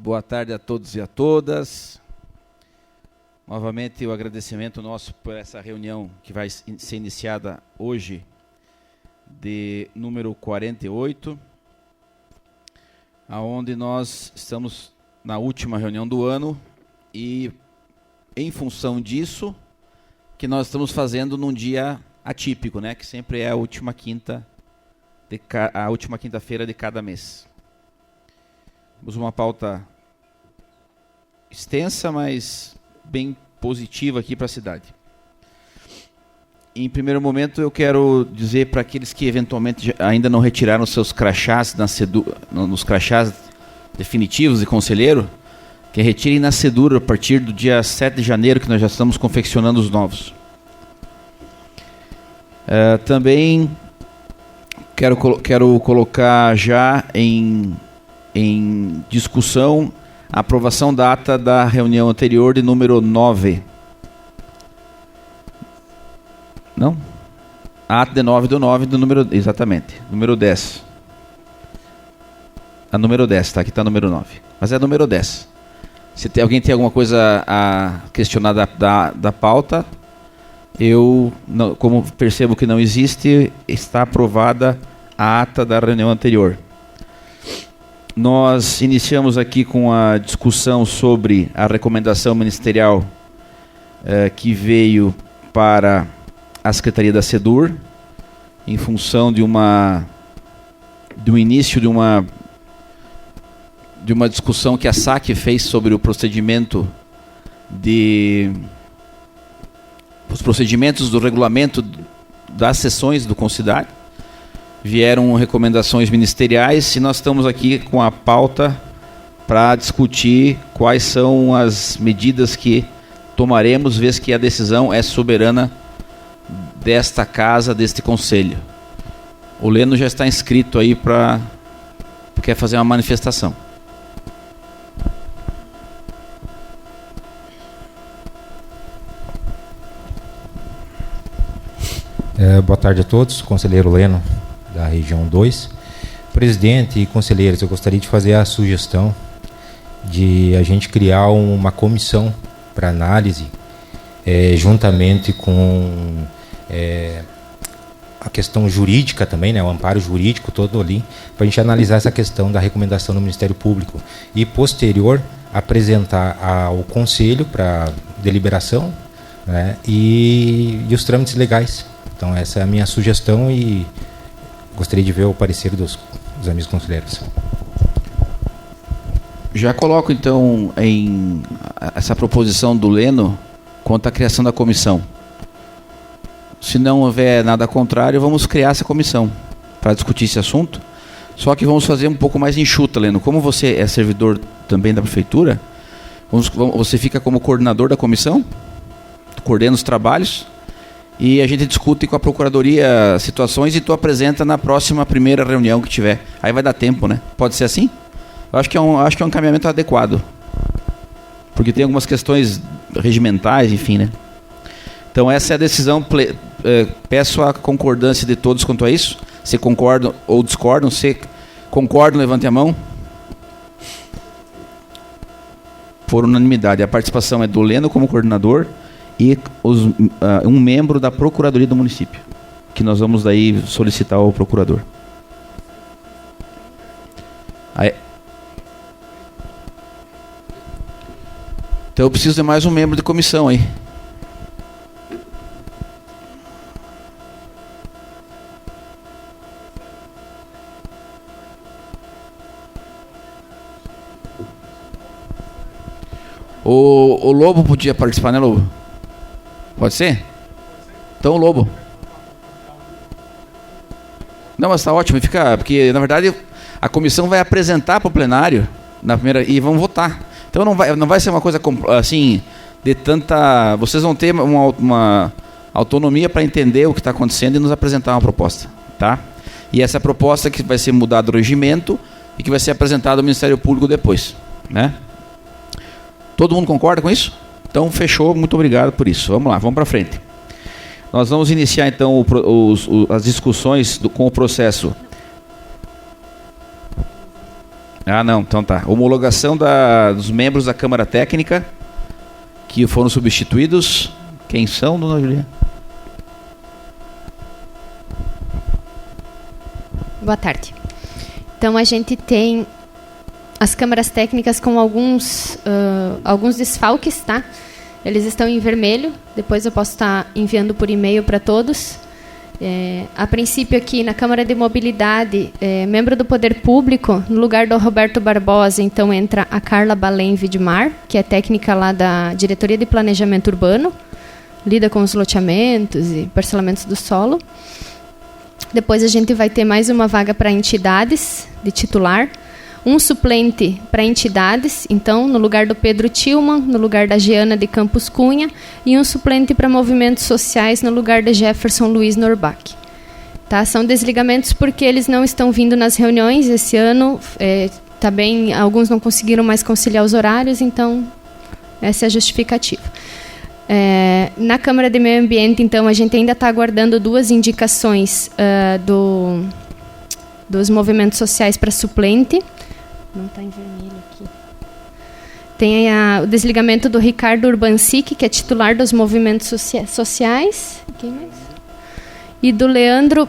Boa tarde a todos e a todas. Novamente o agradecimento nosso por essa reunião que vai ser iniciada hoje, de número 48, aonde nós estamos na última reunião do ano e, em função disso, que nós estamos fazendo num dia atípico, né? Que sempre é a última quinta-feira de cada mês. Temos uma pauta extensa, mas bem positiva aqui para a cidade. Em primeiro momento, eu quero dizer para aqueles que eventualmente ainda não retiraram seus crachás nos crachás definitivos de conselheiro, que retirem na cedura a partir do dia 7 de janeiro, que nós já estamos confeccionando os novos. Também quero colocar já em discussão a aprovação da ata da reunião anterior de número 9. Não? A ata de 9 do número... Exatamente. Número 10. A número 10, tá? Aqui está número 9. Mas é número 10. Se alguém tem alguma coisa a questionar da pauta, eu, não, como percebo que não existe, está aprovada a ata da reunião anterior. Nós iniciamos aqui com a discussão sobre a recomendação ministerial que veio para a Secretaria da SEDUR, em função do início de uma discussão que a SAC fez sobre os procedimentos do regulamento das sessões do Considad. Vieram recomendações ministeriais e nós estamos aqui com a pauta para discutir quais são as medidas que tomaremos, vez que a decisão é soberana desta casa, deste conselho. O Leno já está inscrito aí quer fazer uma manifestação. Boa tarde a todos, conselheiro Leno, da região 2. Presidente e conselheiros, eu gostaria de fazer a sugestão de a gente criar uma comissão para análise, juntamente com a questão jurídica também, né, o amparo jurídico todo ali, para a gente analisar essa questão da recomendação do Ministério Público e, posterior, apresentar ao Conselho para deliberação, né, e os trâmites legais. Então, essa é a minha sugestão e gostaria de ver o parecer dos amigos conselheiros. Já coloco, então, em essa proposição do Leno quanto à criação da comissão. Se não houver nada contrário, vamos criar essa comissão para discutir esse assunto. Só que vamos fazer um pouco mais enxuta, Leno. Como você é servidor também da prefeitura, você fica como coordenador da comissão, coordena os trabalhos, e a gente discute com a Procuradoria situações e tu apresenta na próxima primeira reunião que tiver. Aí vai dar tempo, né? Pode ser assim? Eu acho que é um encaminhamento adequado. Porque tem algumas questões regimentais, enfim, né? Então essa é a decisão. Peço a concordância de todos quanto a isso. Se concordam ou discordam. Se concordam, levante a mão. Por unanimidade. A participação é do Leno como coordenador e um membro da Procuradoria do município, que nós vamos daí solicitar ao procurador. Aí. Então eu preciso de mais um membro de comissão aí. O Lobo podia participar, né, Lobo? Pode ser? Então o Lobo. Não, mas está ótimo, porque na verdade a comissão vai apresentar para o plenário na primeira e vão votar. Então não vai ser uma coisa assim de tanta. Vocês vão ter uma autonomia para entender o que está acontecendo e nos apresentar uma proposta, tá? E essa proposta que vai ser mudado o regimento e que vai ser apresentada ao Ministério Público depois, né? Todo mundo concorda com isso? Então, fechou. Muito obrigado por isso. Vamos lá, vamos para frente. Nós vamos iniciar, então, as discussões com o processo Não, então tá. Homologação dos membros da Câmara Técnica que foram substituídos. Quem são, dona Julia? Boa tarde. Então, a gente tem as câmaras técnicas com alguns desfalques, tá? Eles estão em vermelho. Depois eu posso estar enviando por e-mail para todos. A princípio, aqui na Câmara de Mobilidade, membro do Poder Público, no lugar do Roberto Barbosa, então entra a Carla Balém Vidmar, que é técnica lá da Diretoria de Planejamento Urbano, lida com os loteamentos e parcelamentos do solo. Depois a gente vai ter mais uma vaga para entidades, de titular. Um suplente para entidades, então, no lugar do Pedro Tillman, no lugar da Giana de Campos Cunha, e um suplente para movimentos sociais, no lugar de Jefferson Luiz Norbach. Tá? São desligamentos porque eles não estão vindo nas reuniões esse ano. Também alguns não conseguiram mais conciliar os horários, então essa é a justificativa. Na Câmara de Meio Ambiente, então, a gente ainda está aguardando 2 indicações dos movimentos sociais para suplente. Não está em vermelho aqui. Tem o desligamento do Ricardo Urbansic, que é titular dos movimentos sociais. Quem mais? E do Leandro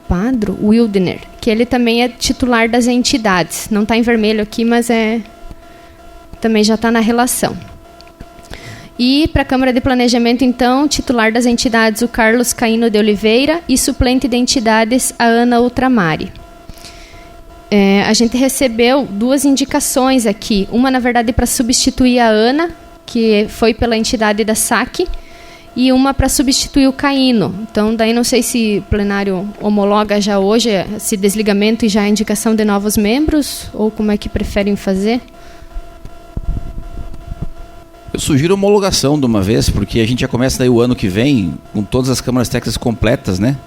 Padro Wildner, que ele também é titular das entidades. Não está em vermelho aqui, mas também já está na relação. E para a Câmara de Planejamento, então, titular das entidades, o Carlos Caíno de Oliveira, e suplente de entidades, a Ana Ultramari. A gente recebeu 2 indicações aqui. Uma, na verdade, para substituir a Ana, que foi pela entidade da SAC, e uma para substituir o Caíno. Então, daí não sei se o plenário homologa já hoje esse desligamento e já a indicação de novos membros, ou como é que preferem fazer? Eu sugiro homologação de uma vez, porque a gente já começa daí o ano que vem com todas as câmaras técnicas completas, né?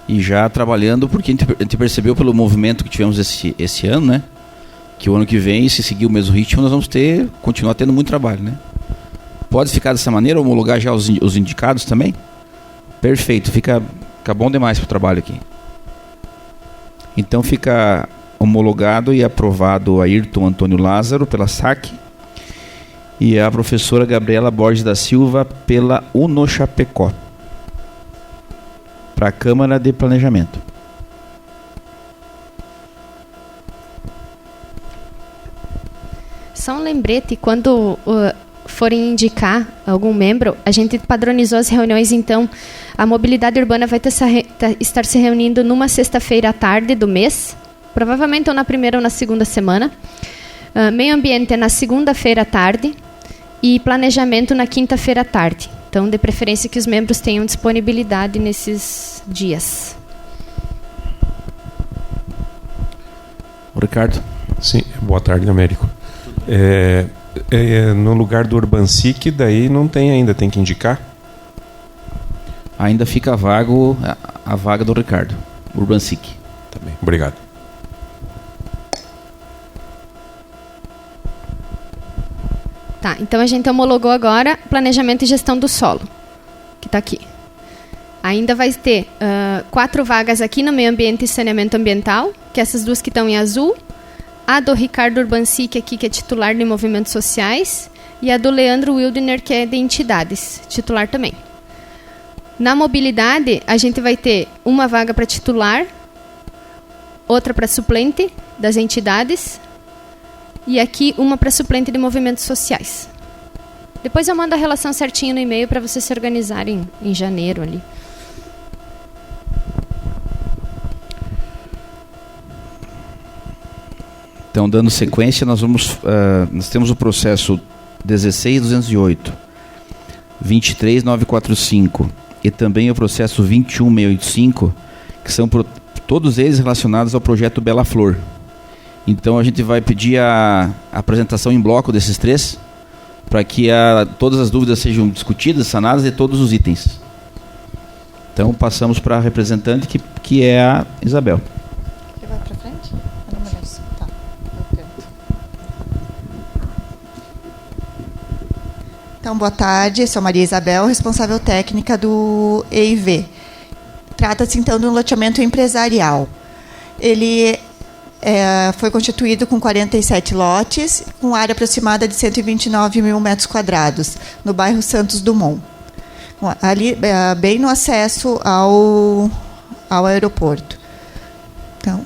E já trabalhando, porque a gente percebeu pelo movimento que tivemos esse ano, né? Que o ano que vem, se seguir o mesmo ritmo, nós vamos continuar tendo muito trabalho, né? Pode ficar dessa maneira, homologar já os indicados também? Perfeito, fica bom demais para o trabalho aqui. Então fica homologado e aprovado a Ayrton Antônio Lázaro pela SAC e a professora Gabriela Borges da Silva pela UNO-Chapecó, para a Câmara de Planejamento. Só um lembrete, quando forem indicar algum membro, a gente padronizou as reuniões, então a Mobilidade Urbana vai estar se reunindo numa sexta-feira à tarde do mês, provavelmente ou na primeira ou na segunda semana. Meio Ambiente é na segunda-feira à tarde e Planejamento na quinta-feira à tarde. Então, de preferência que os membros tenham disponibilidade nesses dias. Ricardo. Sim, boa tarde, Américo. No lugar do Urbansic, daí não tem ainda, tem que indicar? Ainda fica a vaga do Ricardo, Urbansic. Tá bem, obrigado. Tá, então a gente homologou agora Planejamento e Gestão do Solo, que está aqui. Ainda vai ter 4 vagas aqui no Meio Ambiente e Saneamento Ambiental, que é essas 2 que estão em azul. A do Ricardo Urbansic aqui, que é titular de movimentos sociais. E a do Leandro Wildner, que é de entidades, titular também. Na mobilidade, a gente vai ter uma vaga para titular, outra para suplente das entidades, e aqui uma para suplente de movimentos sociais. Depois eu mando a relação certinho no e-mail para vocês se organizarem em janeiro ali. Então, dando sequência, nós temos o processo 16.208, 23.945 e também o processo 21.685, que são todos eles relacionados ao projeto Bela Flor. Então a gente vai pedir a apresentação em bloco desses 3, para que todas as dúvidas sejam discutidas, sanadas de todos os itens. Então passamos para a representante, que é a Isabel. Você vai para frente? Tá. Então, boa tarde, sou Maria Isabel, responsável técnica do EIV. Trata-se então de um loteamento empresarial. Ele foi constituído com 47 lotes, com área aproximada de 129 mil metros quadrados, no bairro Santos Dumont. Ali, bem no acesso ao aeroporto. Então,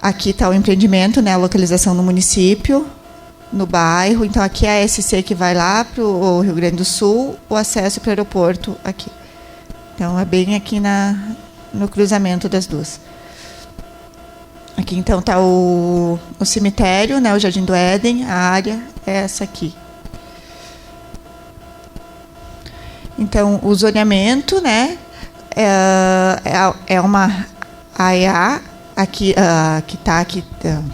aqui está o empreendimento, né, a localização no município, no bairro. Então, aqui é a SC que vai lá para o Rio Grande do Sul, o acesso para o aeroporto aqui. Então, é bem aqui no cruzamento das duas. Aqui, então, está o cemitério, né, o Jardim do Éden, a área é essa aqui. Então, o zoneamento, né, é uma AEA, aqui, que está aqui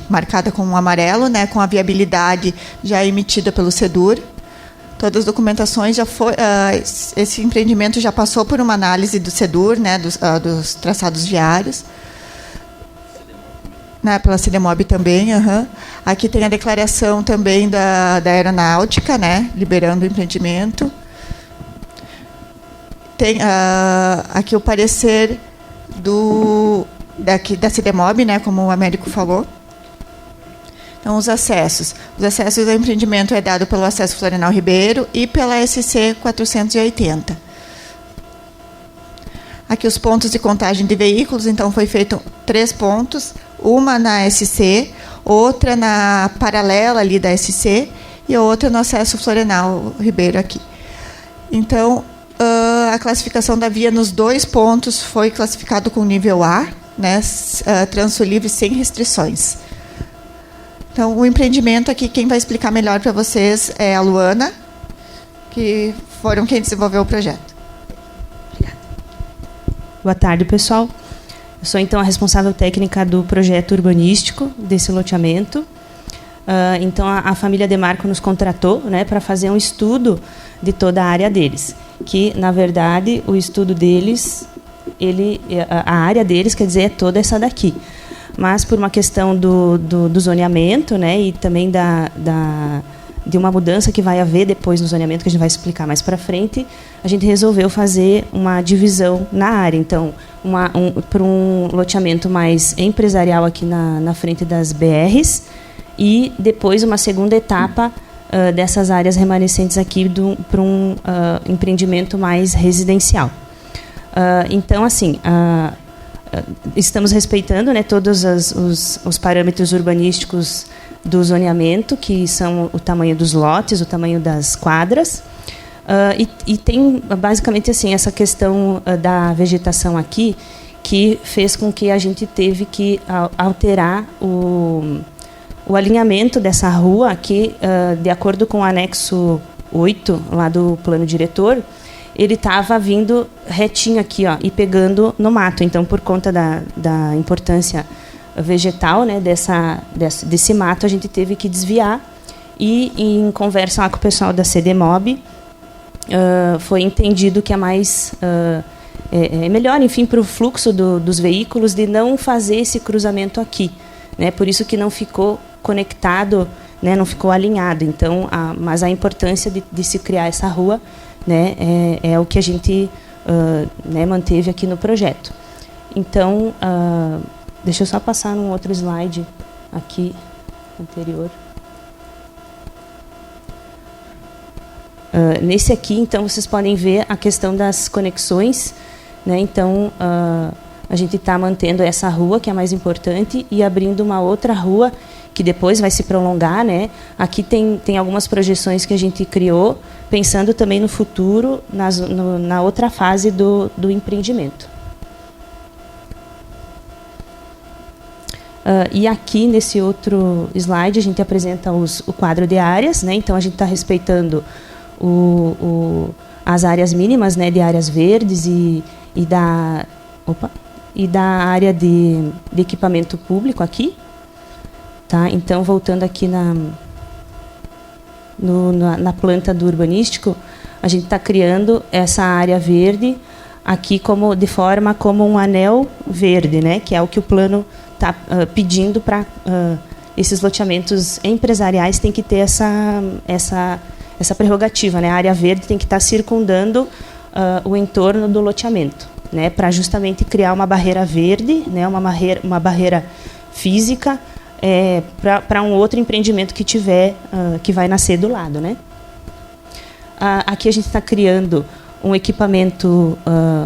marcada com um amarelo, né, com a viabilidade já emitida pelo SEDUR. Todas as documentações já foi, esse empreendimento já passou por uma análise do SEDUR, né, dos traçados viários. Né, pela CIDEMOB também. Aqui tem a declaração também da aeronáutica, né, liberando o empreendimento. Tem aqui o parecer da CIDEMOB, né, como o Américo falou. Então, os acessos. Os acessos ao empreendimento é dado pelo Acesso Florenal Ribeiro e pela SC 480. Aqui os pontos de contagem de veículos. Então, foi feito 3 pontos. Uma na SC, outra na paralela ali da SC e outra no Acesso Florenal Ribeiro aqui. Então, a classificação da via nos 2 pontos foi classificado com nível A, né, trânsito livre sem restrições. Então, o empreendimento aqui, quem vai explicar melhor para vocês é a Luana, que foram quem desenvolveu o projeto. Obrigada. Boa tarde, pessoal. Eu sou, então, a responsável técnica do projeto urbanístico desse loteamento. Então, a família Demarco nos contratou, né, para fazer um estudo de toda a área deles. Que, na verdade, o estudo deles, a área deles, quer dizer, é toda essa daqui. Mas, por uma questão do zoneamento, né, e também de uma mudança que vai haver depois no zoneamento, que a gente vai explicar mais para frente, a gente resolveu fazer uma divisão na área. Então, para um loteamento mais empresarial aqui na frente das BRs, e depois uma segunda etapa dessas áreas remanescentes aqui para um empreendimento mais residencial. Então, assim, estamos respeitando, né, todos os parâmetros urbanísticos do zoneamento, que são o tamanho dos lotes, o tamanho das quadras. E tem, basicamente, assim, essa questão da vegetação aqui, que fez com que a gente teve que alterar o alinhamento dessa rua aqui, de acordo com o anexo 8, lá do plano diretor, ele estava vindo retinho aqui, ó, e pegando no mato. Então, por conta da importância vegetal, né, desse mato, a gente teve que desviar. E, em conversa lá com o pessoal da CIDEMOB, foi entendido que é mais... é melhor, enfim, para o fluxo dos veículos, de não fazer esse cruzamento aqui. Né? Por isso que não ficou conectado, né, não ficou alinhado. Então, mas a importância de se criar essa rua, né, é o que a gente né, manteve aqui no projeto. Então, deixa eu só passar num outro slide aqui, anterior. Nesse aqui, então, vocês podem ver a questão das conexões. Né? Então, a gente está mantendo essa rua, que é a mais importante, e abrindo uma outra rua, que depois vai se prolongar. Né? Aqui tem algumas projeções que a gente criou, pensando também no futuro, na outra fase do empreendimento. E aqui, nesse outro slide, a gente apresenta o quadro de áreas. Né? Então, a gente está respeitando as áreas mínimas, né, de áreas verdes e da área de equipamento público aqui. Tá? Então, voltando aqui na planta do urbanístico, a gente está criando essa área verde aqui de forma como um anel verde, né, que é o que o plano está pedindo para esses loteamentos empresariais. Tem que ter essa prerrogativa, né? A área verde tem que estar circundando o entorno do loteamento, né? Para justamente criar uma barreira verde, né? Uma barreira física para um outro empreendimento que tiver, que vai nascer do lado, né? Aqui a gente está criando um equipamento,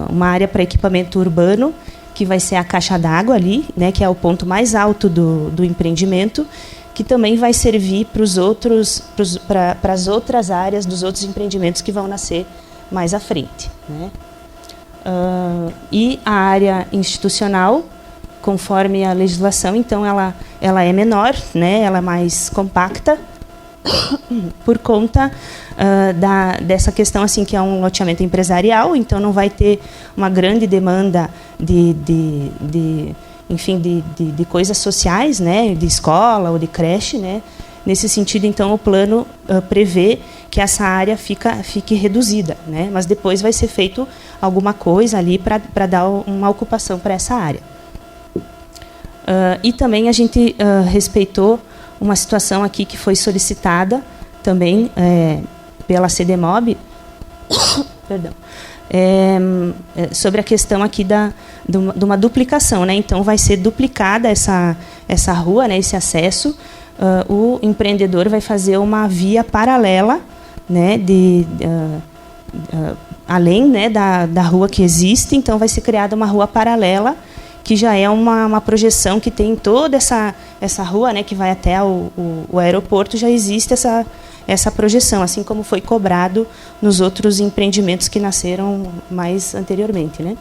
uma área para equipamento urbano, que vai ser a caixa d'água ali, né, que é o ponto mais alto do empreendimento, que também vai servir para as outras áreas dos outros empreendimentos que vão nascer mais à frente, né? E a área institucional, conforme a legislação, então ela é menor, né? Ela é mais compacta, por conta dessa questão assim, que é um loteamento empresarial, então não vai ter uma grande demanda enfim, de coisas sociais, né, de escola ou de creche, né. Nesse sentido, então, o plano prevê que essa área fique reduzida, né, mas depois vai ser feito alguma coisa ali para dar uma ocupação para essa área. E também a gente respeitou uma situação aqui que foi solicitada também pela CDMOB, perdão, sobre a questão aqui de uma duplicação, né? Então vai ser duplicada essa rua, né? Esse acesso. O empreendedor vai fazer uma via paralela, né? Além, né, da rua que existe, então vai ser criada uma rua paralela, que já é uma projeção que tem toda essa rua, né, que vai até o aeroporto, já existe essa projeção, assim como foi cobrado nos outros empreendimentos que nasceram mais anteriormente, né?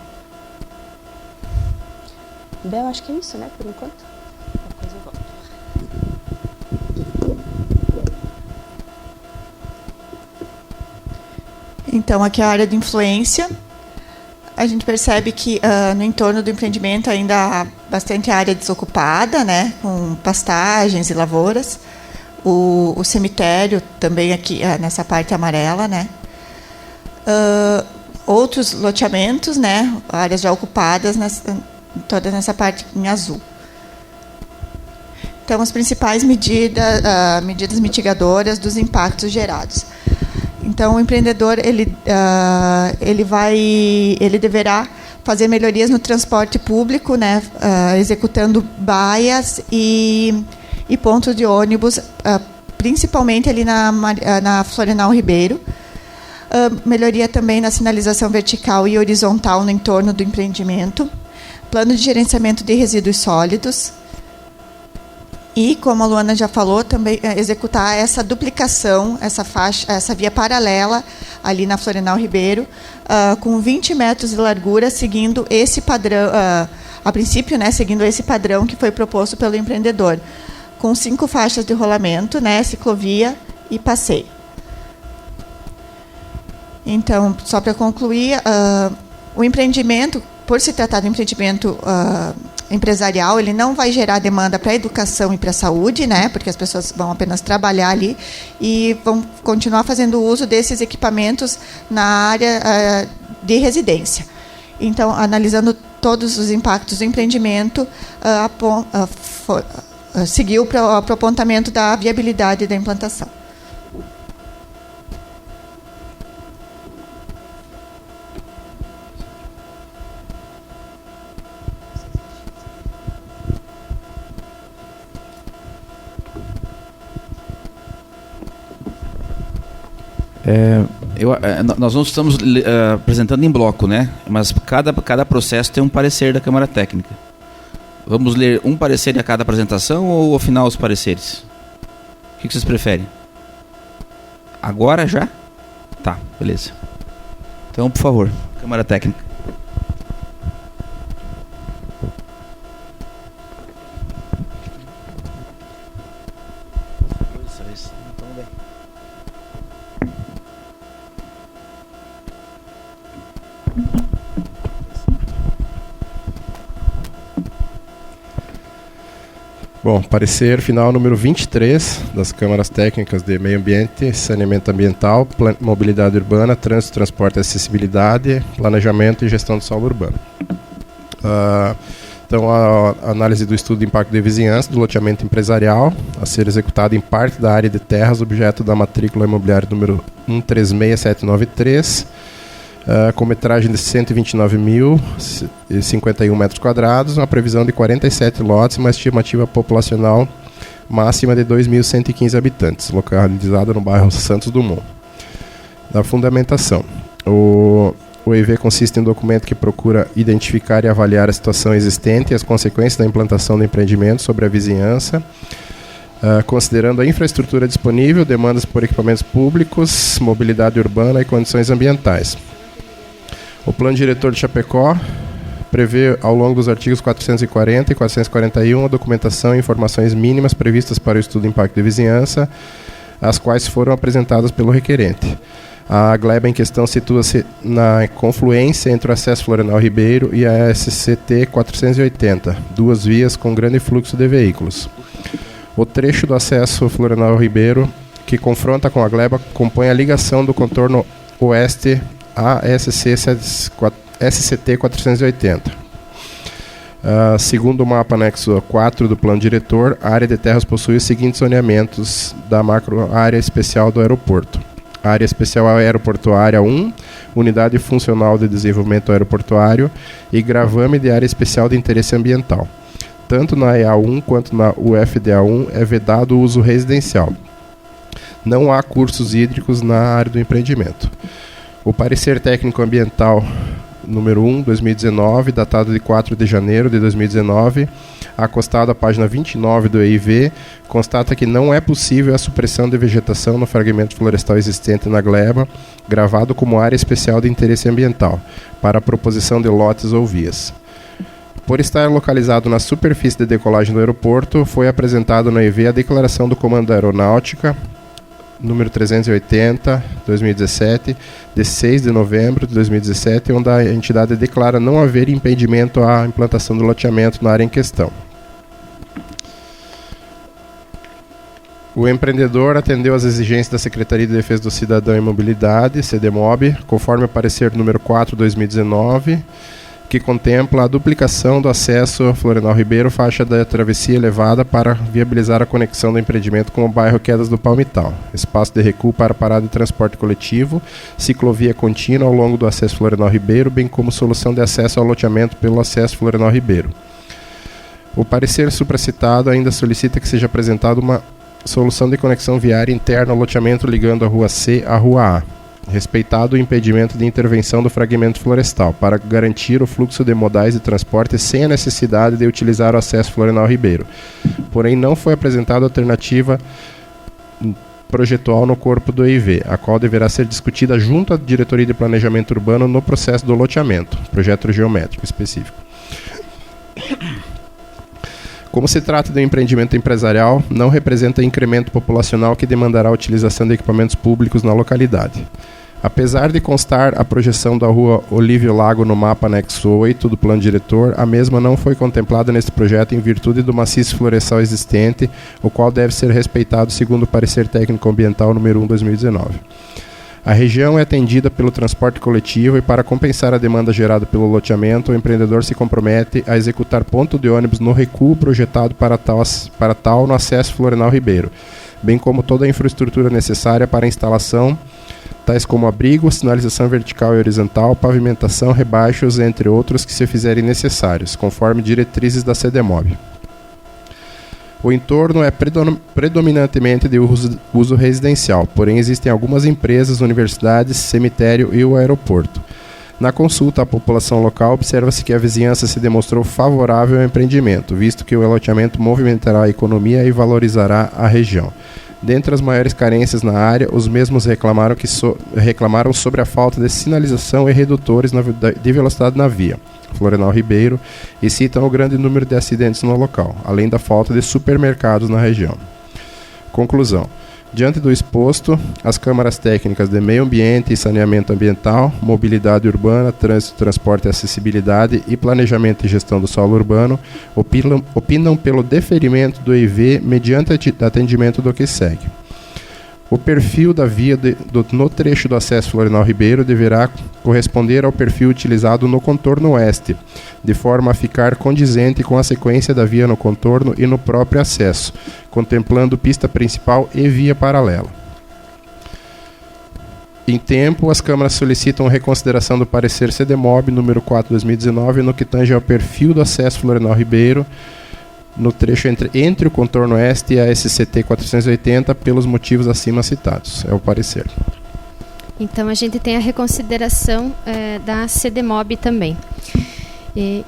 Bel, acho que é isso, né, por enquanto. Depois eu volto. Então, aqui é a área de influência. A gente percebe que no entorno do empreendimento ainda há bastante área desocupada, né, com pastagens e lavouras. O cemitério também aqui nessa parte amarela, né. Outros loteamentos, né, áreas já ocupadas, toda nessa parte em azul. Então, as principais medidas mitigadoras dos impactos gerados. Então, o empreendedor ele deverá fazer melhorias no transporte público, né, executando baias e pontos de ônibus, principalmente ali na Florenal Ribeiro. Melhoria também na sinalização vertical e horizontal no entorno do empreendimento. Plano de gerenciamento de resíduos sólidos. E, como a Luana já falou, também executar essa duplicação, essa via paralela ali na Florenal Ribeiro, com 20 metros de largura, seguindo esse padrão, a princípio, né, seguindo esse padrão que foi proposto pelo empreendedor, com 5 faixas de rolamento, né, ciclovia e passeio. Então, só para concluir, o empreendimento, por se tratar de um empreendimento empresarial, ele não vai gerar demanda para a educação e para a saúde, né, porque as pessoas vão apenas trabalhar ali e vão continuar fazendo uso desses equipamentos na área de residência. Então, analisando todos os impactos do empreendimento, seguiu para o apontamento da viabilidade da implantação. Nós não estamos apresentando em bloco, né? Mas cada processo tem um parecer da Câmara Técnica. Vamos ler um parecer a cada apresentação ou ao final os pareceres? O que vocês preferem? Agora já? Tá, beleza. Então, por favor, Câmara Técnica. Bom, parecer final número 23 das Câmaras Técnicas de Meio Ambiente, Saneamento Ambiental, Mobilidade Urbana, Trânsito, Transporte e Acessibilidade, Planejamento e Gestão do Solo Urbano. Então, a análise do estudo de impacto de vizinhança do loteamento empresarial a ser executado em parte da área de terras, objeto da matrícula imobiliária número 136793, com metragem de 129.051 metros quadrados, uma previsão de 47 lotes, uma estimativa populacional máxima de 2.115 habitantes, localizada no bairro Santos Dumont. Da fundamentação. O EIV consiste em um documento que procura identificar e avaliar a situação existente e as consequências da implantação do empreendimento sobre a vizinhança, considerando a infraestrutura disponível, demandas por equipamentos públicos, mobilidade urbana e condições ambientais. O Plano Diretor de Chapecó prevê, ao longo dos artigos 440 e 441, a documentação e informações mínimas previstas para o estudo de impacto de vizinhança, as quais foram apresentadas pelo requerente. A gleba em questão situa-se na confluência entre o acesso Florenal Ribeiro e a SCT 480, duas vias com grande fluxo de veículos. O trecho do acesso Florenal Ribeiro, que confronta com a gleba, compõe a ligação do contorno oeste à SCT 480. Segundo o mapa anexo 4 do plano diretor, a área de terras possui os seguintes zoneamentos da macro-área especial do aeroporto. Área especial aeroportuária 1, unidade funcional de desenvolvimento aeroportuário e gravame de área especial de interesse ambiental. Tanto na EA1 quanto na UFDA1 é vedado o uso residencial. Não há cursos hídricos na área do empreendimento. O parecer técnico ambiental número 1, 2019, datado de 4 de janeiro de 2019, acostado à página 29 do EIV, constata que não é possível a supressão de vegetação no fragmento florestal existente na gleba, gravado como área especial de interesse ambiental, para a proposição de lotes ou vias. Por estar localizado na superfície de decolagem do aeroporto, foi apresentado no EIV a declaração do Comando da Aeronáutica, número 380, 2017, de 6 de novembro de 2017, onde a entidade declara não haver impedimento à implantação do loteamento na área em questão. O empreendedor atendeu às exigências da Secretaria de Defesa do Cidadão e Mobilidade, CDMOB, conforme o parecer número 4, 2019, que contempla a duplicação do acesso a Florenal Ribeiro, faixa da travessia elevada para viabilizar a conexão do empreendimento com o bairro Quedas do Palmital, espaço de recuo para parada de transporte coletivo, ciclovia contínua ao longo do acesso Florenal Ribeiro, bem como solução de acesso ao loteamento pelo acesso Florenal Ribeiro. O parecer supracitado ainda solicita que seja apresentada uma solução de conexão viária interna ao loteamento ligando a Rua C à Rua A, respeitado o impedimento de intervenção do fragmento florestal, para garantir o fluxo de modais de transporte sem a necessidade de utilizar o acesso Florenal Ribeiro. Porém, não foi apresentada alternativa projetual no corpo do EIV, a qual deverá ser discutida junto à Diretoria de Planejamento Urbano no processo do loteamento, projeto geométrico específico. Como se trata de um empreendimento empresarial, não representa incremento populacional que demandará a utilização de equipamentos públicos na localidade. Apesar de constar a projeção da rua Olívio Lago no mapa anexo 8 do plano diretor, a mesma não foi contemplada neste projeto em virtude do maciço florestal existente, o qual deve ser respeitado segundo o parecer técnico ambiental número 1/2019. A região é atendida pelo transporte coletivo e, para compensar a demanda gerada pelo loteamento, o empreendedor se compromete a executar ponto de ônibus no recuo projetado para tal no acesso Florenal Ribeiro, bem como toda a infraestrutura necessária para a instalação, tais como abrigo, sinalização vertical e horizontal, pavimentação, rebaixos, entre outros que se fizerem necessários, conforme diretrizes da CDMOB. O entorno é predominantemente de uso residencial, porém existem algumas empresas, universidades, cemitério e o aeroporto. Na consulta à população local, observa-se que a vizinhança se demonstrou favorável ao empreendimento, visto que o loteamento movimentará a economia e valorizará a região. Dentre as maiores carências na área, os mesmos reclamaram sobre a falta de sinalização e redutores de velocidade na via Florenal Ribeiro e citam o grande número de acidentes no local, além da falta de supermercados na região. Conclusão. Diante do exposto, as câmaras técnicas de meio ambiente e saneamento ambiental, mobilidade urbana, trânsito, transporte e acessibilidade e planejamento e gestão do solo urbano opinam pelo deferimento do EIV mediante atendimento do que segue. O perfil da via no trecho do acesso Florenal Ribeiro deverá corresponder ao perfil utilizado no contorno oeste, de forma a ficar condizente com a sequência da via no contorno e no próprio acesso, contemplando pista principal e via paralela. em tempo, as câmaras solicitam reconsideração do parecer CDMOB número 4/2019 no que tange ao perfil do acesso Florenal Ribeiro no trecho entre o contorno oeste e a SCT 480 pelos motivos acima citados. É o parecer. Então a gente tem a reconsideração da CDMOB também.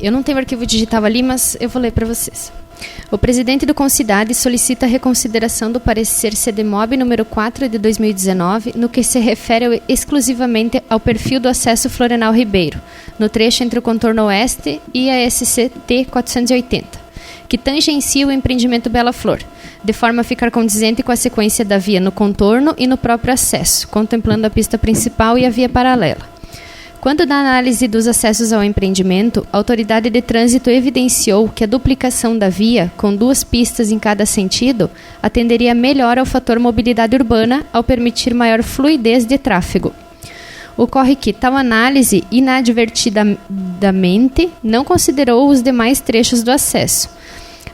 Eu não tenho o arquivo digital ali, mas eu vou ler para vocês. O presidente do Concidade solicita a reconsideração do parecer CDMOB número 4 de 2019, no que se refere exclusivamente ao perfil do acesso Florenal Ribeiro, no trecho entre o contorno oeste e a SCT 480, que tangencia o empreendimento Bela Flor, de forma a ficar condizente com a sequência da via no contorno e no próprio acesso, contemplando a pista principal e a via paralela. Quando da análise dos acessos ao empreendimento, a autoridade de trânsito evidenciou que a duplicação da via, com 2 pistas em cada sentido, atenderia melhor ao fator mobilidade urbana ao permitir maior fluidez de tráfego. Ocorre que tal análise, inadvertidamente, não considerou os demais trechos do acesso.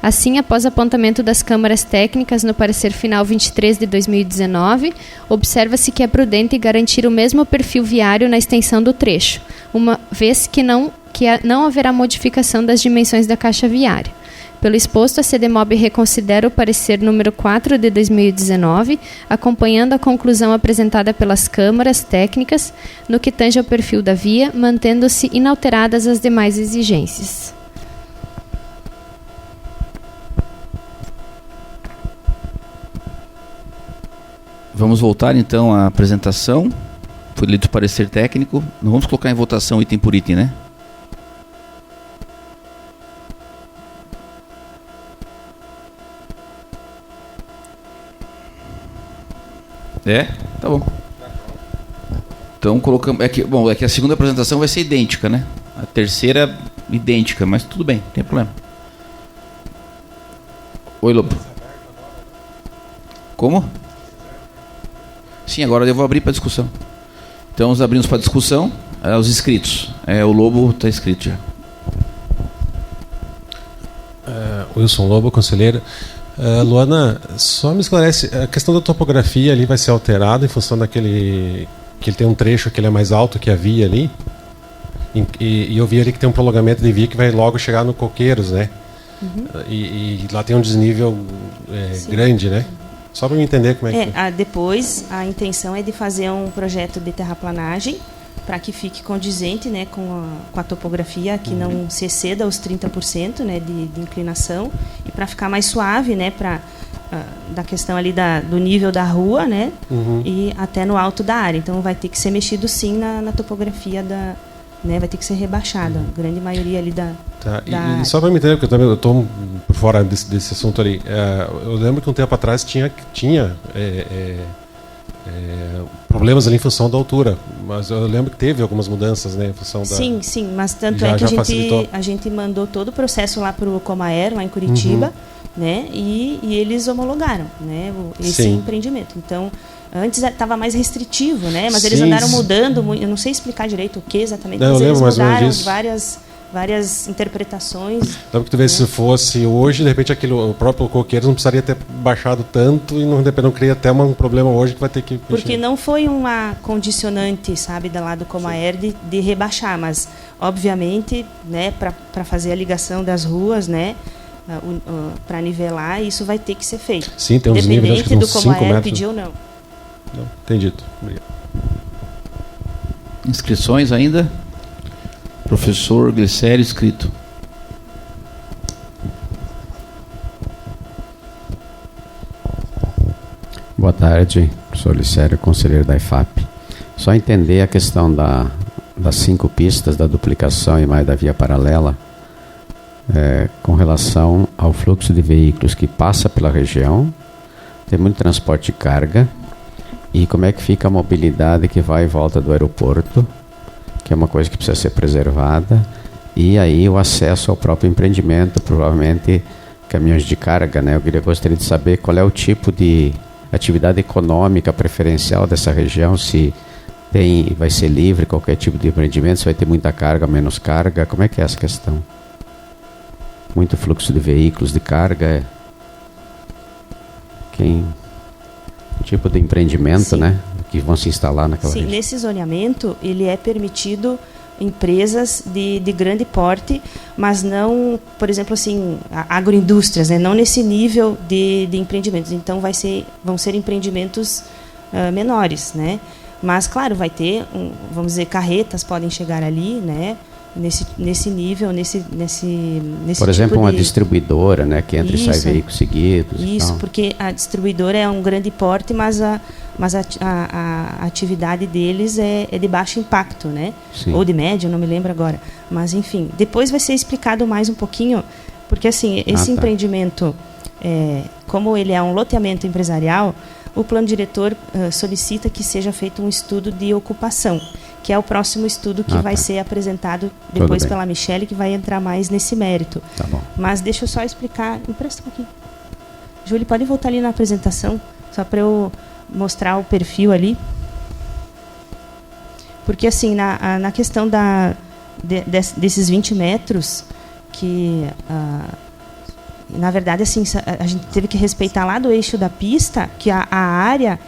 Assim, após apontamento das câmaras técnicas no parecer final 23 de 2019, observa-se que é prudente garantir o mesmo perfil viário na extensão do trecho, uma vez que não haverá modificação das dimensões da caixa viária. Pelo exposto, a CDMOB reconsidera o parecer número 4 de 2019, acompanhando a conclusão apresentada pelas câmaras técnicas no que tange ao perfil da via, mantendo-se inalteradas as demais exigências. Vamos voltar então à apresentação. Foi lido o parecer técnico. Não vamos colocar em votação item por item, né? Tá bom. Então colocamos. É que a segunda apresentação vai ser idêntica, né? A terceira idêntica, mas tudo bem, não tem problema. Oi, Lobo. Como? Sim, agora eu vou abrir para discussão. Então, nós abrimos para discussão os inscritos. O Lobo está inscrito já. Wilson Lobo, conselheiro. Luana, só me esclarece, a questão da topografia ali vai ser alterada em função daquele... que ele tem um trecho que ele é mais alto que a via ali. E eu vi ali que tem um prolongamento de via que vai logo chegar no Coqueiros, né? Uhum. E lá tem um desnível grande, né? Só para eu entender como é que... Depois, a intenção é de fazer um projeto de terraplanagem para que fique condizente, né, com a topografia, que não se exceda os 30%, né, de inclinação, e para ficar mais suave, né, da questão ali do nível da rua, né, e até no alto da área. Então, vai ter que ser mexido, sim, na topografia né, vai ter que ser rebaixada. A grande maioria ali da... Tá. E só para me entender, porque eu estou por fora desse assunto ali. Eu lembro que um tempo atrás tinha problemas ali em função da altura, mas eu lembro que teve algumas mudanças, né, em função da... Sim, mas tanto é que a gente mandou todo o processo lá para o Comaer, lá em Curitiba, né, e eles homologaram, né, esse empreendimento. Então, antes estava mais restritivo, né, mas eles andaram mudando, eu não sei explicar direito o que exatamente, mas eles mudaram várias interpretações. Então, que tu vê, se fosse hoje, de repente o próprio Coqueiros não precisaria ter baixado tanto e não cria até um problema hoje que vai ter que... Porque não foi uma condicionante, sabe, lá do Comaer de rebaixar, mas obviamente, né, para fazer a ligação das ruas, né, para nivelar, isso vai ter que ser feito. Sim, tem uns níveis, acho que do Comaer pedir ou não. Entendido. Obrigado. Inscrições ainda? Professor Glicério, inscrito. Boa tarde, professor Glicério, conselheiro da IFAP. Só entender a questão das 5 pistas da duplicação e mais da via paralela com relação ao fluxo de veículos que passa pela região, tem muito transporte de carga, e como é que fica a mobilidade que vai e volta do aeroporto, que é uma coisa que precisa ser preservada, e aí o acesso ao próprio empreendimento, provavelmente caminhões de carga, né? Eu gostaria de saber qual é o tipo de atividade econômica preferencial dessa região, se vai ser livre qualquer tipo de empreendimento, se vai ter muita carga, menos carga, como é que é essa questão? Muito fluxo de veículos, de carga, tipo de empreendimento, né? que vão se instalar naquela Sim, região? nesse zoneamento, ele é permitido empresas de grande porte, mas não, por exemplo, assim, agroindústrias, né? Não nesse nível de empreendimentos. Então, vão ser empreendimentos menores, né? Mas, claro, vai ter, vamos dizer, carretas podem chegar ali, né? Nesse nível, nesse por exemplo, tipo uma distribuidora, né, que entra e sai veículos seguidos. Isso, porque a distribuidora é um grande porte, mas a atividade deles é de baixo impacto, né? Sim. Ou de médio, não me lembro agora. Mas, enfim, depois vai ser explicado mais um pouquinho, porque, assim, esse empreendimento, como ele é um loteamento empresarial, o plano diretor solicita que seja feito um estudo de ocupação, que é o próximo estudo que vai ser apresentado depois pela Michele, que vai entrar mais nesse mérito. Tá bom. Mas deixa eu só explicar. Empresta um pouquinho. Júlio, pode voltar ali na apresentação, só para eu mostrar o perfil ali. Porque, assim, na questão desses 20 metros, que, na verdade, assim, a gente teve que respeitar lá do eixo da pista, que a área...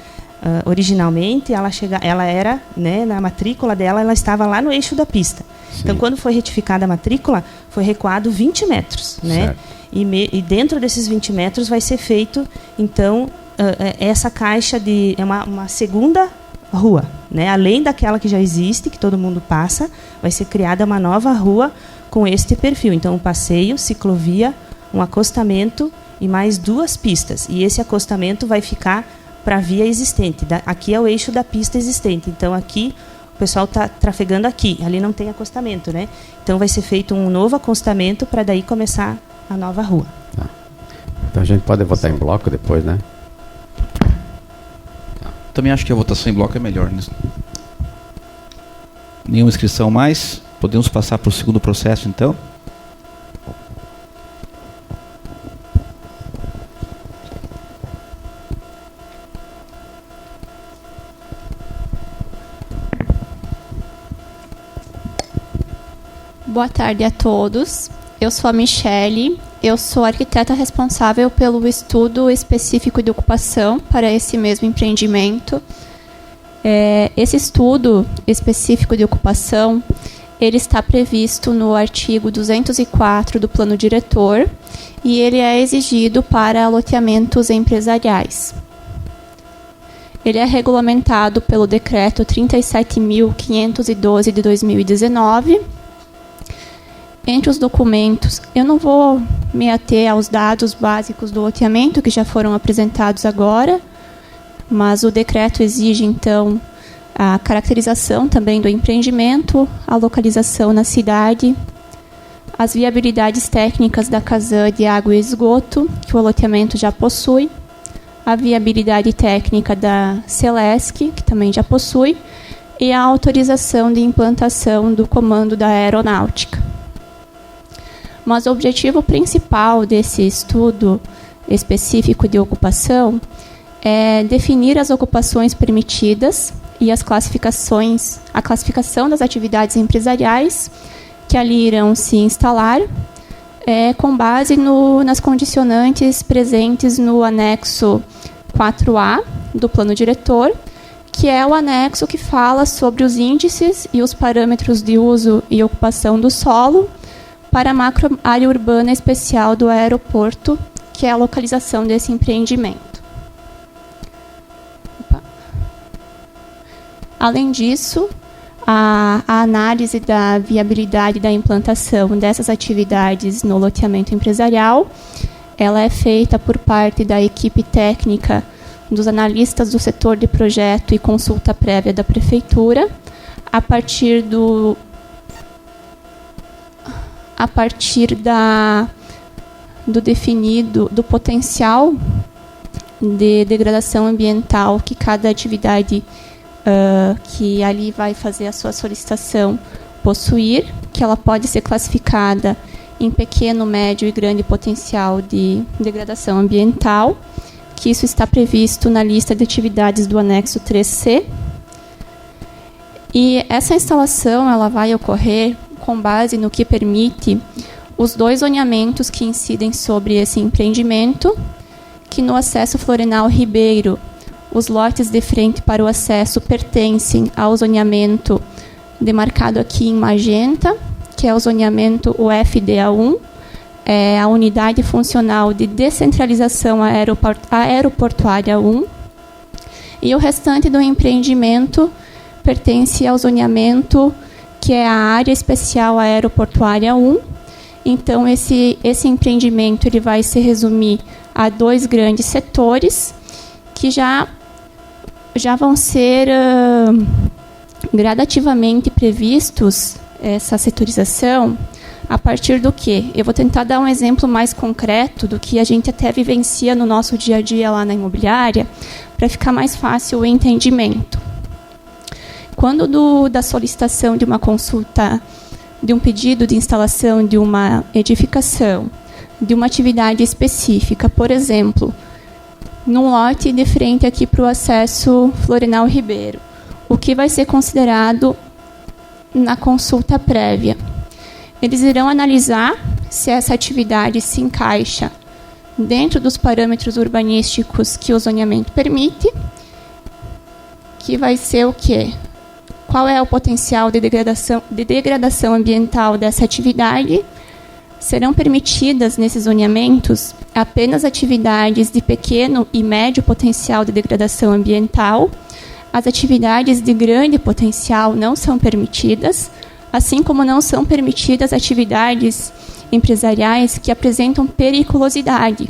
originalmente ela era, né, na matrícula dela, ela estava lá no eixo da pista. Sim. Então, quando foi retificada a matrícula, foi recuado 20 metros, né? E dentro desses 20 metros vai ser feito, então, essa caixa é uma segunda rua, né? Além daquela que já existe, que todo mundo passa, vai ser criada uma nova rua com este perfil. Então, um passeio, ciclovia, um acostamento e mais 2 pistas. E esse acostamento vai ficar para a via existente. Aqui é o eixo da pista existente. Então, aqui, o pessoal está trafegando aqui. Ali não tem acostamento, né? Então, vai ser feito um novo acostamento para daí começar a nova rua. Tá. Então, a gente pode votar em bloco depois, né? Também acho que a votação em bloco é melhor, né? Nenhuma inscrição mais. Podemos passar para o segundo processo, então. Boa tarde a todos. Eu sou a Michele. Eu sou arquiteta responsável pelo estudo específico de ocupação para esse mesmo empreendimento. Esse estudo específico de ocupação, ele está previsto no artigo 204 do Plano Diretor e ele é exigido para loteamentos empresariais. Ele é regulamentado pelo Decreto 37.512 de 2019. Entre os documentos, eu não vou me ater aos dados básicos do loteamento, que já foram apresentados agora, mas o decreto exige, então, a caracterização também do empreendimento, a localização na cidade, as viabilidades técnicas da Casan de água e esgoto, que o loteamento já possui, a viabilidade técnica da Celesc, que também já possui, e a autorização de implantação do comando da aeronáutica. Mas o objetivo principal desse estudo específico de ocupação é definir as ocupações permitidas e a classificação das atividades empresariais que ali irão se instalar, com base nas condicionantes presentes no anexo 4A do Plano Diretor, que é o anexo que fala sobre os índices e os parâmetros de uso e ocupação do solo para a macro área urbana especial do aeroporto, que é a localização desse empreendimento. Além disso, a análise da viabilidade da implantação dessas atividades no loteamento empresarial, ela é feita por parte da equipe técnica dos analistas do setor de projeto e consulta prévia da Prefeitura, a partir do definido do potencial de degradação ambiental que cada atividade que ali vai fazer a sua solicitação possuir, que ela pode ser classificada em pequeno, médio e grande potencial de degradação ambiental, que isso está previsto na lista de atividades do anexo 3C. E essa instalação ela vai ocorrer com base no que permite os 2 zoneamentos que incidem sobre esse empreendimento, que no acesso Florenal Ribeiro, os lotes de frente para o acesso pertencem ao zoneamento demarcado aqui em magenta, que é o zoneamento UFDA1, é a Unidade Funcional de Descentralização Aeroportuária 1, e o restante do empreendimento pertence ao zoneamento que é a Área Especial Aeroportuária 1. Então, esse empreendimento ele vai se resumir a 2 grandes setores que já vão ser gradativamente previstos, essa setorização, a partir do quê? Eu vou tentar dar um exemplo mais concreto do que a gente até vivencia no nosso dia a dia lá na imobiliária, para ficar mais fácil o entendimento. Quando da solicitação de uma consulta, de um pedido de instalação de uma edificação, de uma atividade específica, por exemplo, num lote de frente aqui para o acesso Florenal Ribeiro, o que vai ser considerado na consulta prévia? Eles irão analisar se essa atividade se encaixa dentro dos parâmetros urbanísticos que o zoneamento permite, que vai ser o quê? Qual é o potencial de degradação ambiental dessa atividade? Serão permitidas nesses zoneamentos apenas atividades de pequeno e médio potencial de degradação ambiental. As atividades de grande potencial não são permitidas, assim como não são permitidas atividades empresariais que apresentam periculosidade.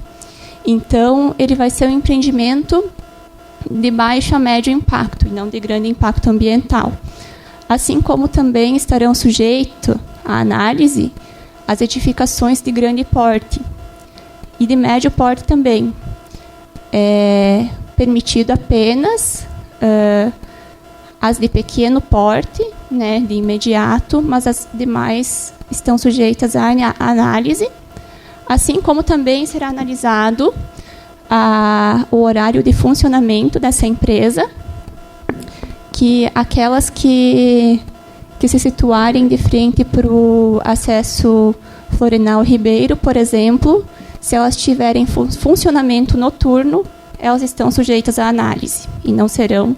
Então, ele vai ser um empreendimento de baixo a médio impacto, e não de grande impacto ambiental. Assim como também estarão sujeitos à análise as edificações de grande porte e de médio porte também. É permitido apenas as de pequeno porte, né, de imediato, mas as demais estão sujeitas à análise, assim como também será analisado o horário de funcionamento dessa empresa, que aquelas que se situarem de frente para o acesso Florenal Ribeiro, por exemplo, se elas tiverem funcionamento noturno, elas estão sujeitas à análise e não serão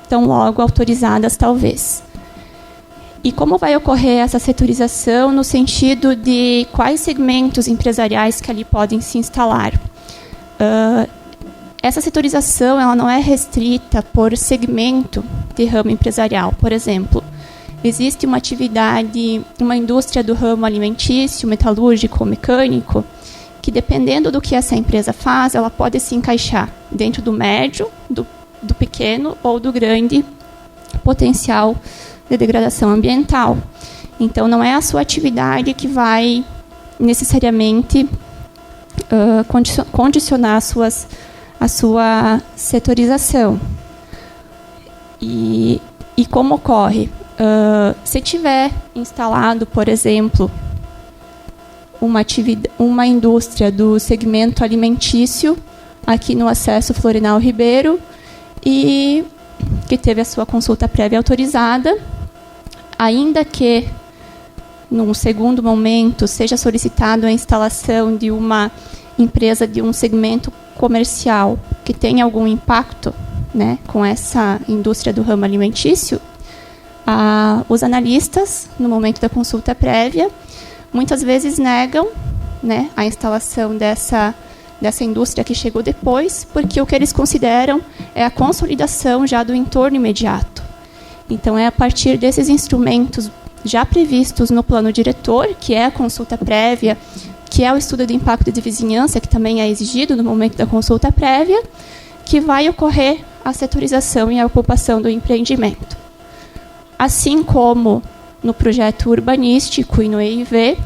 tão logo autorizadas, talvez. E como vai ocorrer essa setorização no sentido de quais segmentos empresariais que ali podem se instalar? Essa setorização ela não é restrita por segmento de ramo empresarial. Por exemplo, existe uma atividade, uma indústria do ramo alimentício, metalúrgico ou mecânico, que dependendo do que essa empresa faz, ela pode se encaixar dentro do médio, do pequeno ou do grande potencial de degradação ambiental. Então, não é a sua atividade que vai necessariamente condicionar a sua setorização. E como ocorre? Se tiver instalado, por exemplo, uma indústria do segmento alimentício aqui no acesso Florenal Ribeiro e que teve a sua consulta prévia autorizada, ainda que num segundo momento seja solicitado a instalação de uma empresa de um segmento comercial que tenha algum impacto, né, com essa indústria do ramo alimentício, os analistas, no momento da consulta prévia, muitas vezes negam, né, a instalação dessa indústria que chegou depois, porque o que eles consideram é a consolidação já do entorno imediato. Então, é a partir desses instrumentos já previstos no plano diretor, que é a consulta prévia, que é o estudo de impacto de vizinhança, que também é exigido no momento da consulta prévia, que vai ocorrer a setorização e a ocupação do empreendimento. Assim como no projeto urbanístico e no EIV,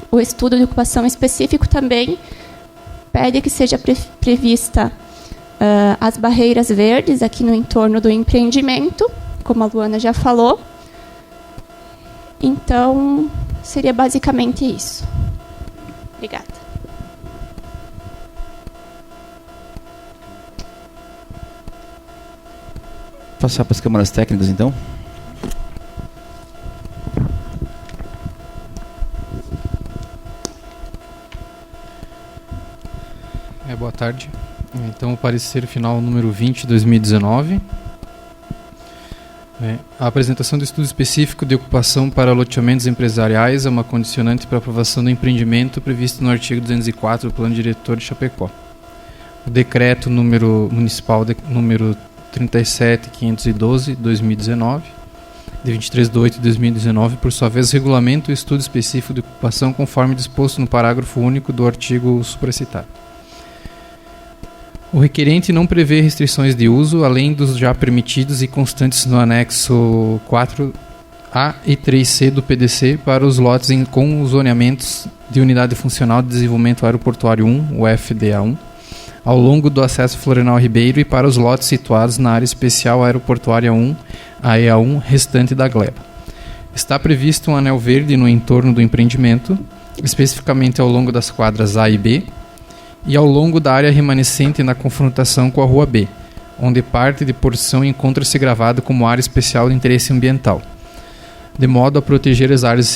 o estudo de ocupação específico também pede que seja prevista as barreiras verdes aqui no entorno do empreendimento, como a Luana já falou. Então, seria basicamente isso. Obrigada. Passar para as câmaras técnicas, então. Boa tarde. Então, o parecer final número 20, 2019. A apresentação do estudo específico de ocupação para loteamentos empresariais é uma condicionante para aprovação do empreendimento previsto no artigo 204 do Plano Diretor de Chapecó. O decreto municipal número 37.512, 2019, de 23 de 8 de 2019, por sua vez, regulamenta o estudo específico de ocupação conforme disposto no parágrafo único do artigo supracitado. O requerente não prevê restrições de uso, além dos já permitidos e constantes no anexo 4A e 3C do PDC para os lotes com os zoneamentos de Unidade Funcional de Desenvolvimento Aeroportuário 1, o FDA1, ao longo do acesso Florenal Ribeiro e para os lotes situados na Área Especial Aeroportuária 1, AEA1, restante da gleba. Está previsto um anel verde no entorno do empreendimento, especificamente ao longo das quadras A e B, e ao longo da área remanescente na confrontação com a Rua B, onde parte de porção encontra-se gravado como área especial de interesse ambiental, de modo a proteger as áreas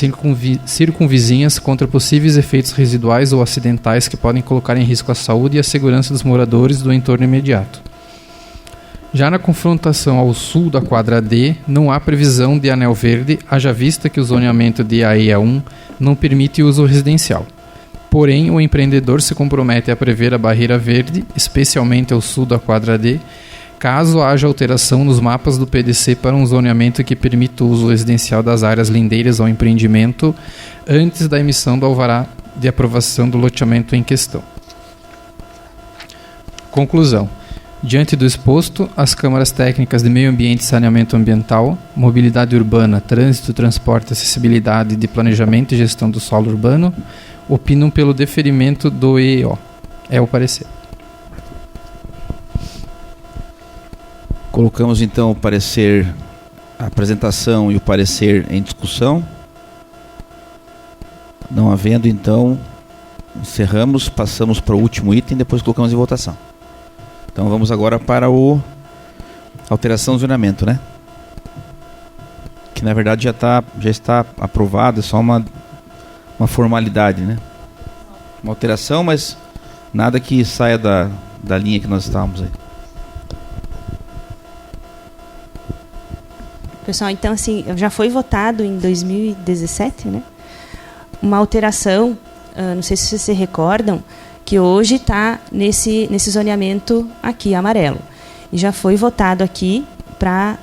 circunvizinhas contra possíveis efeitos residuais ou acidentais que podem colocar em risco a saúde e a segurança dos moradores do entorno imediato. Já na confrontação ao sul da quadra D, não há previsão de anel verde, haja vista que o zoneamento de AEA1 não permite uso residencial. Porém, o empreendedor se compromete a prever a barreira verde, especialmente ao sul da quadra D, caso haja alteração nos mapas do PDC para um zoneamento que permita o uso residencial das áreas lindeiras ao empreendimento antes da emissão do alvará de aprovação do loteamento em questão. Conclusão. Diante do exposto, as câmaras técnicas de Meio Ambiente e Saneamento Ambiental, Mobilidade Urbana, Trânsito, Transporte, Acessibilidade, de Planejamento e Gestão do Solo Urbano opinam pelo deferimento do EO. É o parecer. Colocamos então o parecer, a apresentação e o parecer em discussão. Não havendo, então, encerramos, passamos para o último item, depois colocamos em votação. Então vamos agora para o alteração do zoneamento, né? Que na verdade já está aprovado, é só uma formalidade, né? Uma alteração, mas nada que saia da linha que nós estávamos aí. Pessoal, então assim, já foi votado em 2017, né? Uma alteração, não sei se vocês se recordam, que hoje está nesse zoneamento aqui, amarelo. E já foi votado aqui para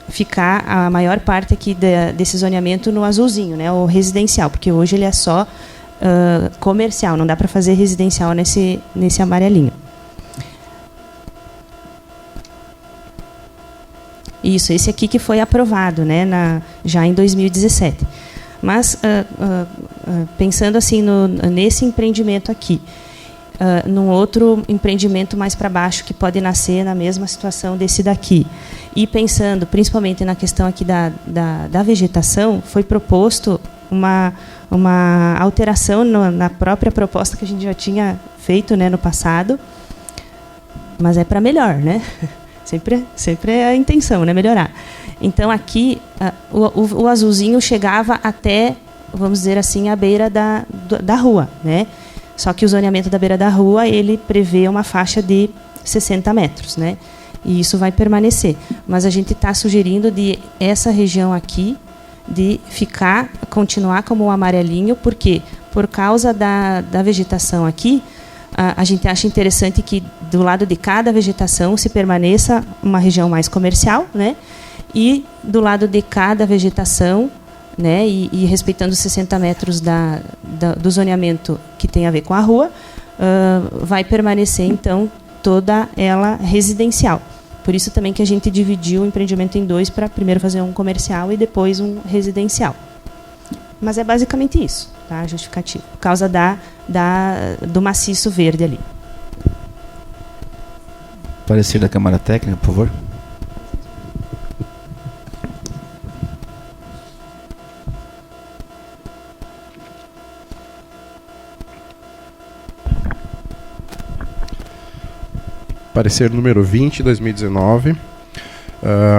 ficar a maior parte aqui desse zoneamento no azulzinho, né, o residencial, porque hoje ele é só comercial, não dá para fazer residencial nesse amarelinho. Isso, esse aqui que foi aprovado, né, já em 2017. Mas, pensando assim nesse empreendimento aqui, num outro empreendimento mais para baixo que pode nascer na mesma situação desse daqui, e pensando principalmente na questão aqui da vegetação, foi proposto uma alteração na própria proposta que a gente já tinha feito, né, no passado, mas é para melhor, né? Sempre é a intenção, né, melhorar. Então aqui o azulzinho chegava até, vamos dizer assim, a beira da rua, né? Só que o zoneamento da beira da rua, ele prevê uma faixa de 60 metros, né? E isso vai permanecer. Mas a gente está sugerindo de essa região aqui, de continuar como o amarelinho, porque por causa da vegetação aqui, a gente acha interessante que do lado de cada vegetação se permaneça uma região mais comercial, né? E do lado de cada vegetação, né, e respeitando os 60 metros do zoneamento que tem a ver com a rua, vai permanecer, então, toda ela residencial. Por isso também que a gente dividiu o empreendimento em dois, para primeiro fazer um comercial e depois um residencial. Mas é basicamente isso, tá? Justificativo. Por causa do maciço verde ali. Parecer da Câmara Técnica, por favor. Parecer número 20, 2019.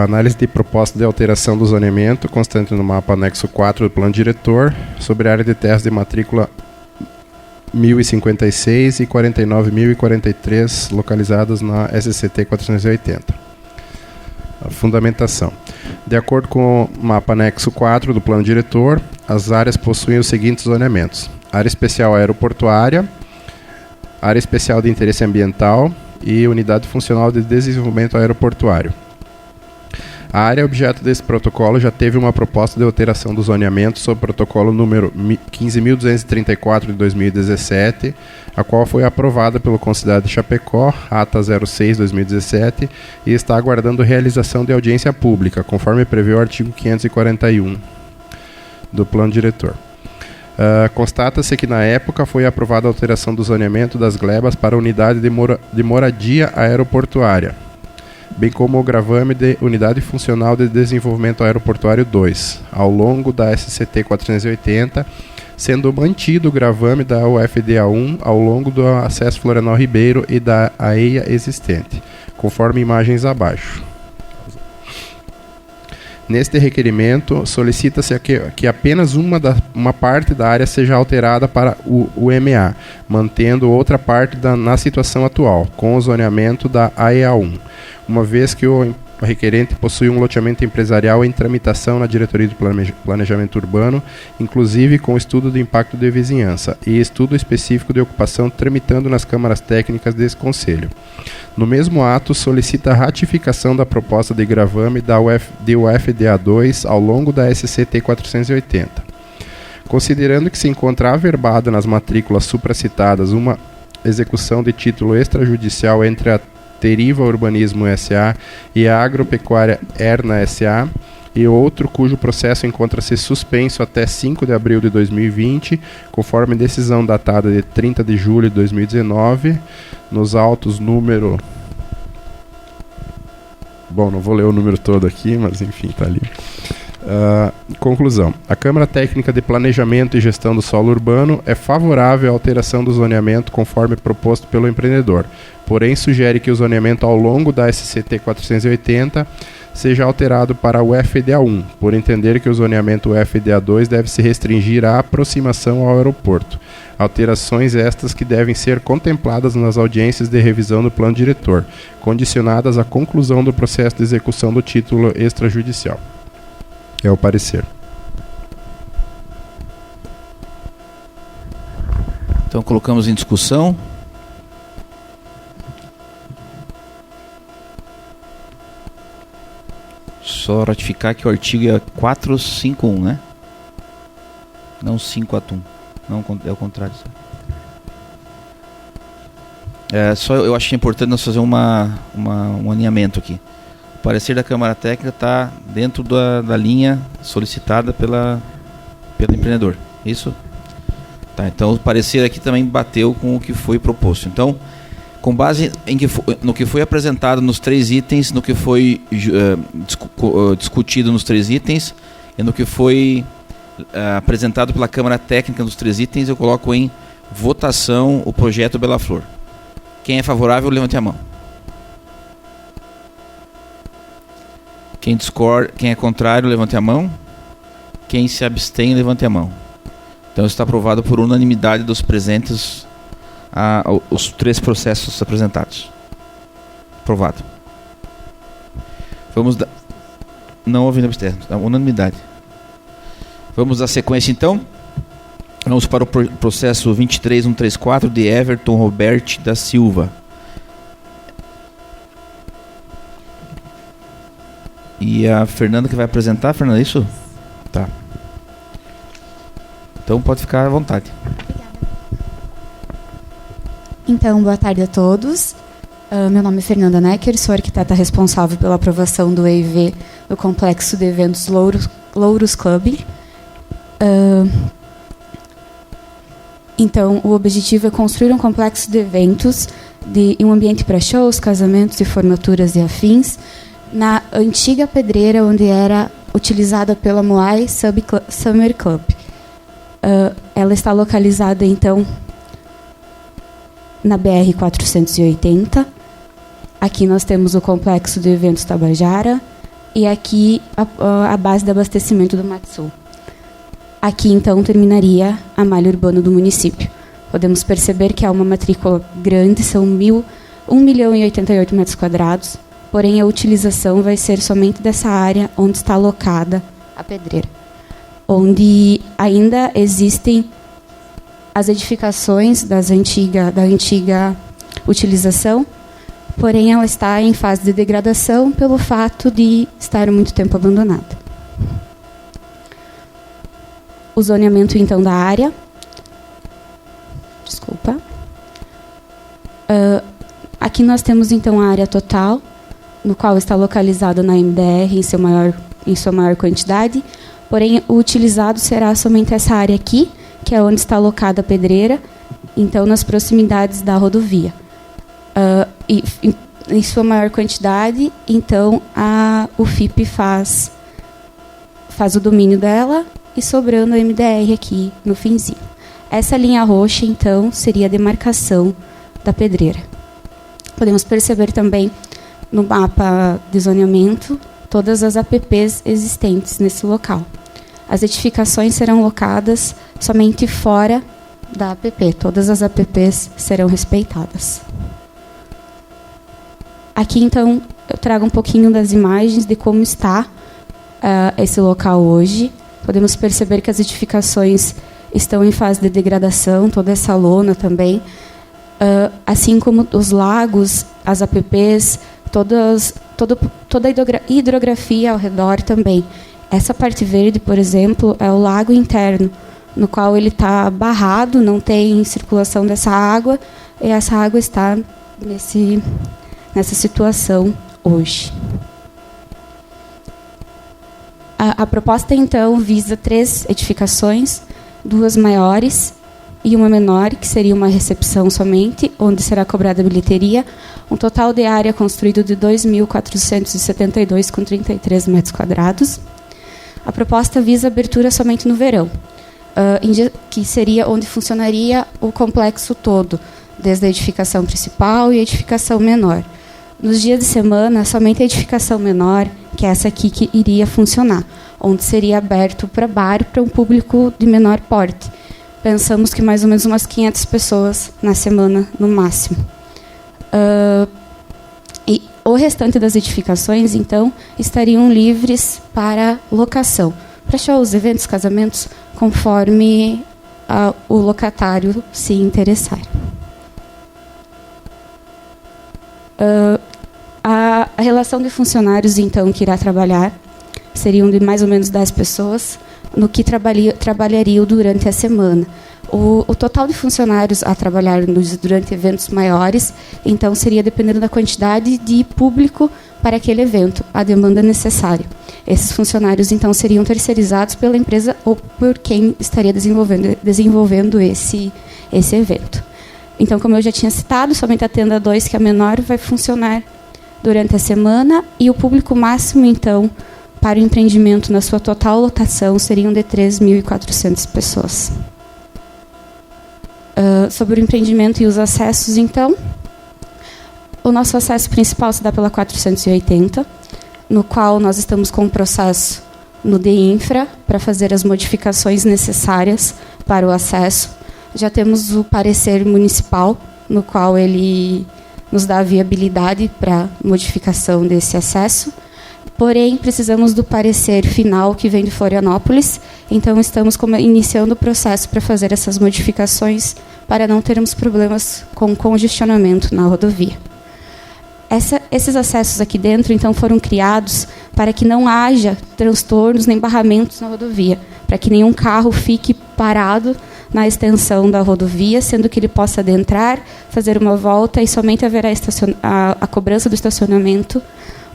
Análise de proposta de alteração do zoneamento constante no mapa anexo 4 do plano diretor sobre a área de terras de matrícula 49.056 e 49.043 localizadas na SCT 480. A fundamentação. De acordo com o mapa anexo 4 do plano diretor, as áreas possuem os seguintes zoneamentos: área especial aeroportuária, área especial de interesse ambiental e unidade funcional de desenvolvimento aeroportuário. A área objeto desse protocolo já teve uma proposta de alteração do zoneamento sob protocolo número 15.234 de 2017, a qual foi aprovada pelo Conselho de Chapecó, ata 06/2017, e está aguardando realização de audiência pública, conforme prevê o artigo 541 do plano diretor. Constata-se que na época foi aprovada a alteração do zoneamento das glebas para a unidade de moradia aeroportuária, bem como o gravame de Unidade Funcional de Desenvolvimento Aeroportuário 2, ao longo da SCT 480, sendo mantido o gravame da UFDA 1 ao longo do acesso Florianal Ribeiro e da AEIA existente, conforme imagens abaixo. Neste requerimento, solicita-se que apenas uma parte da área seja alterada para o UMA, mantendo outra parte na situação atual, com o zoneamento da AEA1, uma vez que o requerente possui um loteamento empresarial em tramitação na Diretoria de Planejamento Urbano, inclusive com estudo de impacto de vizinhança e estudo específico de ocupação tramitando nas câmaras técnicas desse Conselho. No mesmo ato, solicita a ratificação da proposta de gravame da UFDA 2 ao longo da SCT 480. Considerando que se encontra averbada nas matrículas supracitadas uma execução de título extrajudicial entre a Teriva Urbanismo S.A. e a Agropecuária Erna S.A., e outro cujo processo encontra-se suspenso até 5 de abril de 2020, conforme decisão datada de 30 de julho de 2019, nos autos número... Bom, não vou ler o número todo aqui, mas enfim, está ali. Conclusão. A Câmara Técnica de Planejamento e Gestão do Solo Urbano é favorável à alteração do zoneamento conforme proposto pelo empreendedor, porém sugere que o zoneamento ao longo da SCT 480 seja alterado para o UFDA 1, por entender que o zoneamento UFDA 2 deve se restringir à aproximação ao aeroporto. Alterações estas que devem ser contempladas nas audiências de revisão do plano diretor, condicionadas à conclusão do processo de execução do título extrajudicial. É o parecer. Então colocamos em discussão. Só ratificar que o artigo é 451, né? Não 541. Não, é o contrário. Só eu achei importante nós fazer um alinhamento aqui. O parecer da Câmara Técnica está dentro da linha solicitada pelo empreendedor. Isso? Tá, então o parecer aqui também bateu com o que foi proposto. Então, com base no que foi apresentado nos 3 itens, no que foi discutido nos 3 itens e no que foi apresentado pela Câmara Técnica nos 3 itens, eu coloco em votação o projeto Bela Flor. Quem é favorável, levante a mão. Quem discorda, quem é contrário, levante a mão. Quem se abstém, levante a mão. Então está aprovado por unanimidade dos presentes os 3 processos apresentados. Aprovado. Não houve unanimidade. Vamos dar sequência então. Vamos para o processo 23134 de Everton Robert da Silva. E a Fernanda que vai apresentar, Fernanda, isso? Tá. Então pode ficar à vontade. Então, boa tarde a todos. Meu nome é Fernanda Necker, sou arquiteta responsável pela aprovação do EIV do Complexo de Eventos Louros Club. Então, o objetivo é construir um complexo de eventos em um ambiente para shows, casamentos e formaturas e afins, na antiga pedreira onde era utilizada pela Moai Summer Club. Ela está localizada, então, na BR-480. Aqui nós temos o Complexo de Eventos Tabajara e aqui a base de abastecimento do Matsu. Aqui, então, terminaria a malha urbana do município. Podemos perceber que é uma matrícula grande, são 1.088 metros quadrados, porém a utilização vai ser somente dessa área onde está alocada a pedreira, onde ainda existem as edificações da antiga utilização, porém ela está em fase de degradação pelo fato de estar muito tempo abandonada. O zoneamento, então, da área. Desculpa. Aqui nós temos, então, a área total, no qual está localizada na MDR em sua maior quantidade, porém o utilizado será somente essa área aqui, que é onde está alocada a pedreira, então nas proximidades da rodovia. Em sua maior quantidade, então o FIP faz o domínio dela e sobrando a MDR aqui no finzinho. Essa linha roxa, então, seria a demarcação da pedreira. Podemos perceber também no mapa de zoneamento todas as APPs existentes nesse local. As edificações serão locadas somente fora da APP. Todas as APPs serão respeitadas. Aqui, então, eu trago um pouquinho das imagens de como está esse local hoje. Podemos perceber que as edificações estão em fase de degradação, toda essa lona também, assim como os lagos, as APPs, toda a hidrografia ao redor também. Essa parte verde, por exemplo, é o lago interno, no qual ele está barrado, não tem circulação dessa água, e essa água está nessa situação hoje. A proposta, então, visa 3 edificações, 2 maiores e uma menor, que seria uma recepção somente, onde será cobrada a bilheteria, um total de área construído de 2.472,33 metros quadrados. A proposta visa abertura somente no verão, que seria onde funcionaria o complexo todo, desde a edificação principal e a edificação menor. Nos dias de semana, somente a edificação menor, que é essa aqui, que iria funcionar, onde seria aberto para bar, para um público de menor porte. Pensamos que mais ou menos umas 500 pessoas na semana, no máximo. E o restante das edificações, então, estariam livres para locação, para shows, eventos, casamentos, conforme o locatário se interessar. A relação de funcionários, então, que irá trabalhar seriam de mais ou menos 10 pessoas, no que trabalhariam durante a semana. O total de funcionários a trabalhar durante eventos maiores, então, seria dependendo da quantidade de público para aquele evento, a demanda necessária. Esses funcionários, então, seriam terceirizados pela empresa ou por quem estaria desenvolvendo esse evento. Então, como eu já tinha citado, somente a tenda 2, que é a menor, vai funcionar durante a semana, e o público máximo, então, para o empreendimento, na sua total lotação, seriam de 3.400 pessoas. Sobre o empreendimento e os acessos, então, o nosso acesso principal se dá pela 480, no qual nós estamos com um processo no DINFRA para fazer as modificações necessárias para o acesso. Já temos o parecer municipal, no qual ele nos dá a viabilidade para modificação desse acesso. Porém, precisamos do parecer final, que vem de Florianópolis. Então, estamos iniciando o processo para fazer essas modificações, para não termos problemas com congestionamento na rodovia. Esses acessos aqui dentro, então, foram criados para que não haja transtornos nem barramentos na rodovia, para que nenhum carro fique parado na extensão da rodovia, sendo que ele possa adentrar, fazer uma volta, e somente haverá a cobrança do estacionamento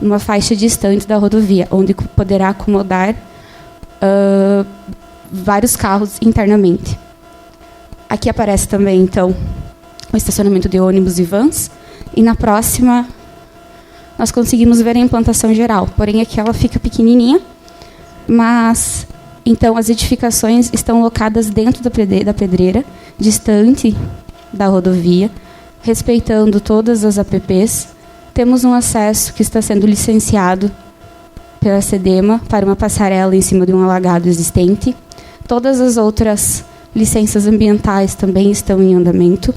numa faixa distante da rodovia, onde poderá acomodar vários carros internamente. Aqui aparece também, então, o estacionamento de ônibus e vans, e na próxima nós conseguimos ver a implantação geral, porém aqui ela fica pequenininha, mas então as edificações estão locadas dentro da pedreira, distante da rodovia, respeitando todas as APPs. Temos um acesso que está sendo licenciado pela SEDEMA para uma passarela em cima de um alagado existente. Todas as outras licenças ambientais também estão em andamento.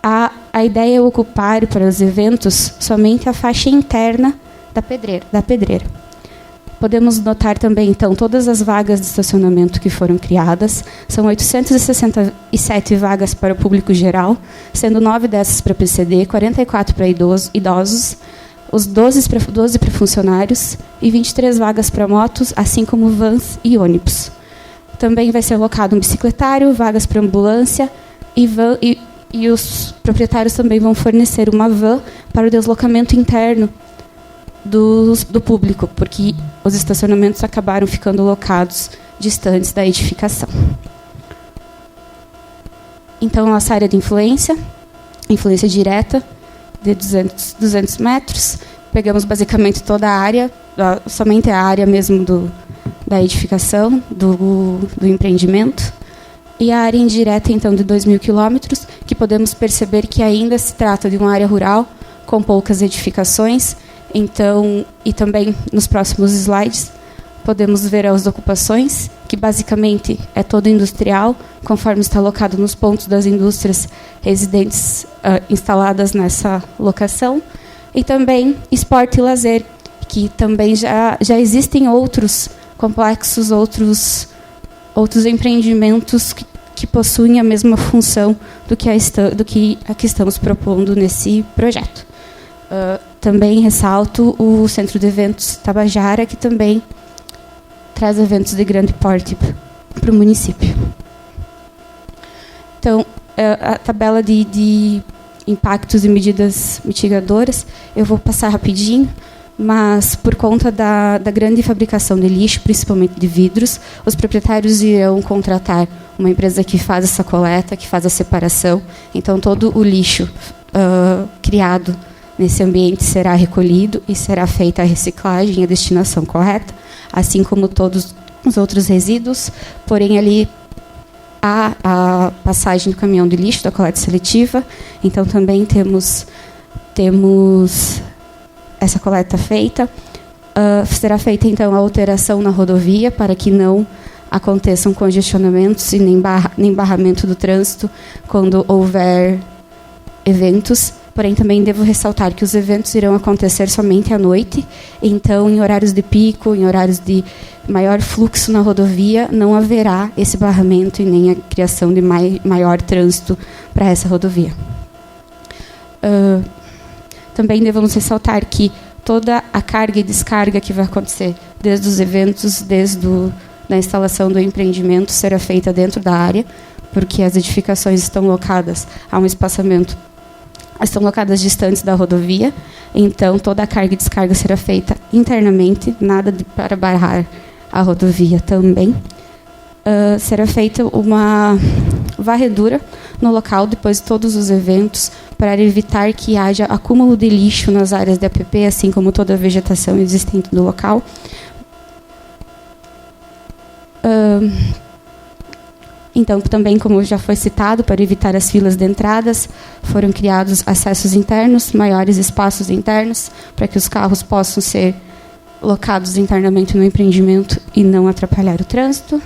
A ideia é ocupar para os eventos somente a faixa interna da pedreira. Podemos notar também, então, todas as vagas de estacionamento que foram criadas. São 867 vagas para o público geral, sendo 9 dessas para PCD, 44 para idosos, os 12 para funcionários e 23 vagas para motos, assim como vans e ônibus. Também vai ser alocado um bicicletário, vagas para ambulância e os proprietários também vão fornecer uma van para o deslocamento interno do público, porque os estacionamentos acabaram ficando locados distantes da edificação. Então, nossa área de influência direta de 200 metros. Pegamos basicamente toda a área, somente a área mesmo da edificação, do empreendimento. E a área indireta, então, de 2.000 quilômetros, que podemos perceber que ainda se trata de uma área rural, com poucas edificações. Então, e também nos próximos slides, podemos ver as ocupações, que basicamente é todo industrial, conforme está alocado nos pontos das indústrias residentes instaladas nessa locação. E também esporte e lazer, que também já existem outros complexos, outros empreendimentos que possuem a mesma função do que a que estamos propondo nesse projeto. Também ressalto o Centro de Eventos Tabajara, que também traz eventos de grande porte para o município. Então, a tabela de impactos e medidas mitigadoras, eu vou passar rapidinho, mas por conta da grande fabricação de lixo, principalmente de vidros, os proprietários irão contratar uma empresa que faz essa coleta, que faz a separação. Então, todo o lixo criado nesse ambiente será recolhido e será feita a reciclagem e a destinação correta, assim como todos os outros resíduos. Porém, ali há a passagem do caminhão de lixo da coleta seletiva, então também temos essa coleta feita. Será feita, então, a alteração na rodovia para que não aconteçam congestionamentos e nem barramento do trânsito quando houver eventos. Porém, também devo ressaltar que os eventos irão acontecer somente à noite, então, em horários de pico, em horários de maior fluxo na rodovia, não haverá esse barramento e nem a criação de maior trânsito para essa rodovia. Também devemos ressaltar que toda a carga e descarga que vai acontecer, desde os eventos, desde a instalação do empreendimento, será feita dentro da área, porque as edificações estão locadas a um espaçamento, estão locadas distantes da rodovia, então toda a carga e descarga será feita internamente, nada para barrar a rodovia também. Será feita uma varredura no local depois de todos os eventos, para evitar que haja acúmulo de lixo nas áreas de APP, assim como toda a vegetação existente do local. Então, também, como já foi citado, para evitar as filas de entradas, foram criados acessos internos, maiores espaços internos, para que os carros possam ser locados internamente no empreendimento e não atrapalhar o trânsito.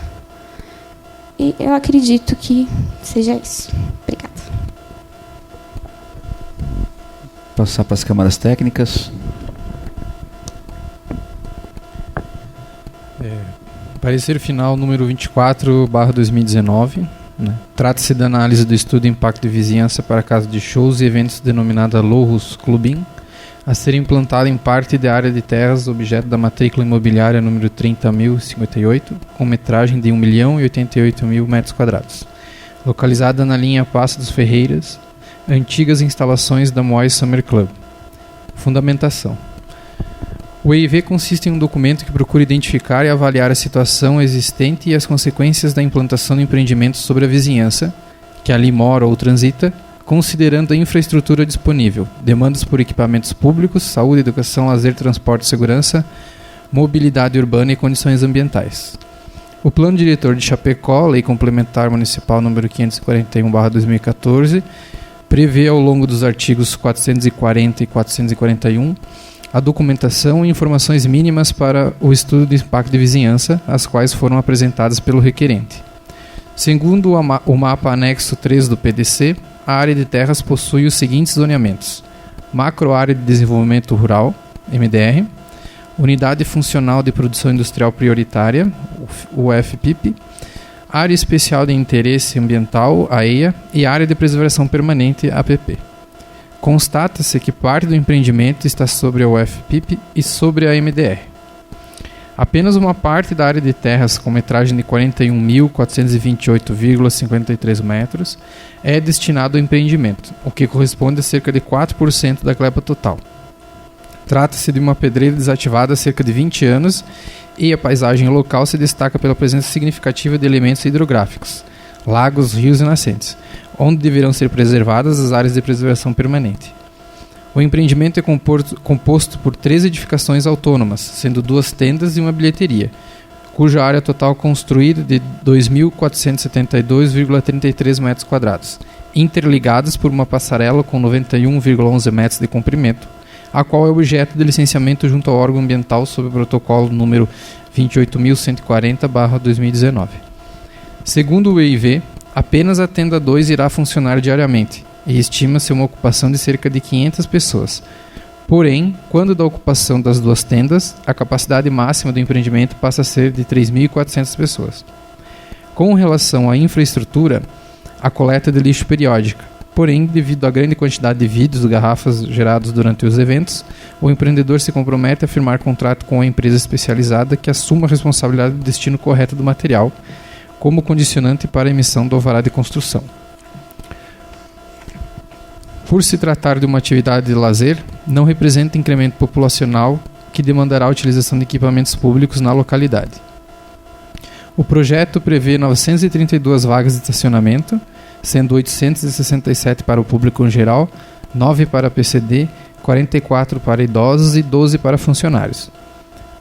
E eu acredito que seja isso. Obrigada. Passar para as câmaras técnicas. Parecer final número 24/2019. Né? Trata-se da análise do estudo de impacto de vizinhança para a casa de shows e eventos denominada Louros Clubin, a ser implantada em parte da área de terras objeto da matrícula imobiliária número 30.058, com metragem de 1.088.000 metros quadrados. Localizada na linha Passo dos Ferreiras, antigas instalações da Moai Summer Club. Fundamentação. O EIV consiste em um documento que procura identificar e avaliar a situação existente e as consequências da implantação de empreendimentos sobre a vizinhança, que ali mora ou transita, considerando a infraestrutura disponível, demandas por equipamentos públicos, saúde, educação, lazer, transporte, segurança, mobilidade urbana e condições ambientais. O Plano Diretor de Chapecó, Lei Complementar Municipal número 541/2014, prevê ao longo dos artigos 440 e 441 a documentação e informações mínimas para o estudo de impacto de vizinhança, as quais foram apresentadas pelo requerente. Segundo o mapa anexo 3 do PDC, a área de terras possui os seguintes zoneamentos: Macroárea de Desenvolvimento Rural, MDR, Unidade Funcional de Produção Industrial Prioritária, UFPIP, Área Especial de Interesse Ambiental, AEA, e Área de Preservação Permanente, APP. Constata-se que parte do empreendimento está sobre a UFPIP e sobre a MDR. Apenas uma parte da área de terras com metragem de 41.428,53 metros é destinado ao empreendimento, o que corresponde a cerca de 4% da gleba total. Trata-se de uma pedreira desativada há cerca de 20 anos e a paisagem local se destaca pela presença significativa de elementos hidrográficos, lagos, rios e nascentes, onde deverão ser preservadas as áreas de preservação permanente. O empreendimento é composto por 3 edificações autônomas, sendo 2 tendas e uma bilheteria, cuja área total construída de 2.472,33 metros quadrados, interligadas por uma passarela com 91,11 metros de comprimento, a qual é objeto de licenciamento junto ao órgão ambiental sob o protocolo número 28.140/2019. Segundo o EIV, apenas a tenda 2 irá funcionar diariamente, e estima-se uma ocupação de cerca de 500 pessoas. Porém, quando da ocupação das 2 tendas, a capacidade máxima do empreendimento passa a ser de 3.400 pessoas. Com relação à infraestrutura, a coleta de lixo periódica. Porém, devido à grande quantidade de vidros e garrafas gerados durante os eventos, o empreendedor se compromete a firmar contrato com a empresa especializada que assuma a responsabilidade do destino correto do material, como condicionante para a emissão do alvará de construção. Por se tratar de uma atividade de lazer, não representa incremento populacional que demandará a utilização de equipamentos públicos na localidade. O projeto prevê 932 vagas de estacionamento, sendo 867 para o público em geral, 9 para PCD, 44 para idosos e 12 para funcionários.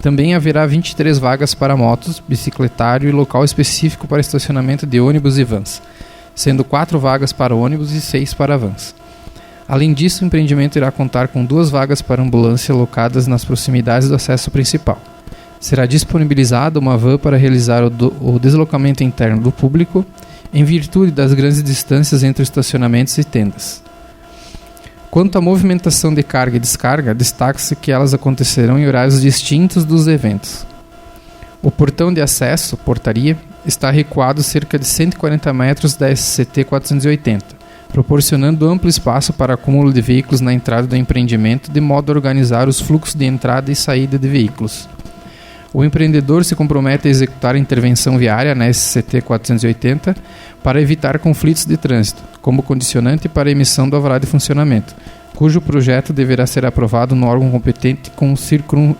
Também haverá 23 vagas para motos, bicicletário e local específico para estacionamento de ônibus e vans, sendo 4 vagas para ônibus e 6 para vans. Além disso, o empreendimento irá contar com 2 vagas para ambulância locadas nas proximidades do acesso principal. Será disponibilizada uma van para realizar o deslocamento interno do público, em virtude das grandes distâncias entre estacionamentos e tendas. Quanto à movimentação de carga e descarga, destaca-se que elas acontecerão em horários distintos dos eventos. O portão de acesso, portaria, está recuado cerca de 140 metros da SCT 480, proporcionando amplo espaço para acúmulo de veículos na entrada do empreendimento, de modo a organizar os fluxos de entrada e saída de veículos. O empreendedor se compromete a executar a intervenção viária na SCT 480 para evitar conflitos de trânsito, como condicionante para a emissão do alvará de funcionamento, cujo projeto deverá ser aprovado no órgão competente com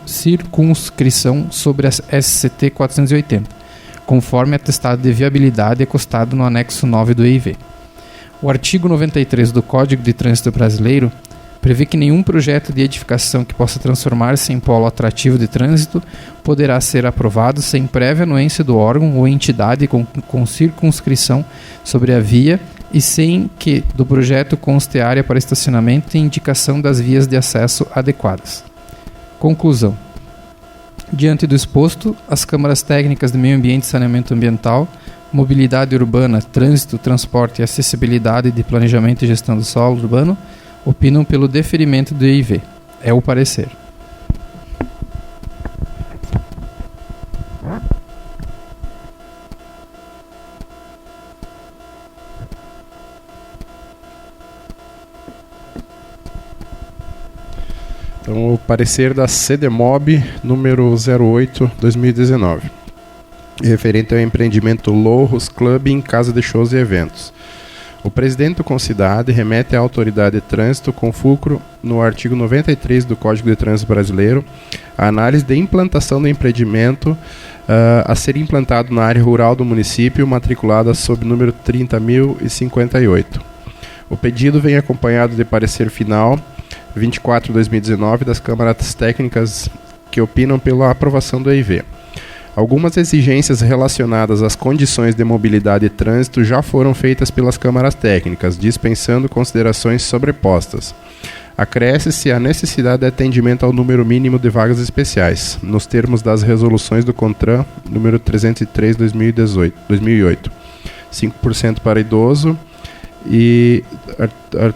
circunscrição sobre a SCT 480, conforme atestado de viabilidade acostado no anexo 9 do EIV. O artigo 93 do Código de Trânsito Brasileiro prevê que nenhum projeto de edificação que possa transformar-se em polo atrativo de trânsito poderá ser aprovado sem prévia anuência do órgão ou entidade com circunscrição sobre a via e sem que do projeto conste área para estacionamento e indicação das vias de acesso adequadas. Conclusão. Diante do exposto, as câmaras técnicas de Meio Ambiente e Saneamento Ambiental, Mobilidade Urbana, Trânsito, Transporte e Acessibilidade de Planejamento e Gestão do Solo Urbano opinam pelo deferimento do EIV. É o parecer. Então, o parecer da CDMOB número 08/2019, referente ao empreendimento Louros Club em Casa de Shows e Eventos. O presidente do Concidade remete à autoridade de trânsito com fulcro no artigo 93 do Código de Trânsito Brasileiro a análise de implantação do empreendimento a ser implantado na área rural do município, matriculada sob número 30.058. O pedido vem acompanhado de parecer final 24/2019 das câmaras técnicas que opinam pela aprovação do EIV. Algumas exigências relacionadas às condições de mobilidade e trânsito já foram feitas pelas câmaras técnicas, dispensando considerações sobrepostas. Acresce-se a necessidade de atendimento ao número mínimo de vagas especiais, nos termos das resoluções do CONTRAN número 303/2008, 5% para idoso, e a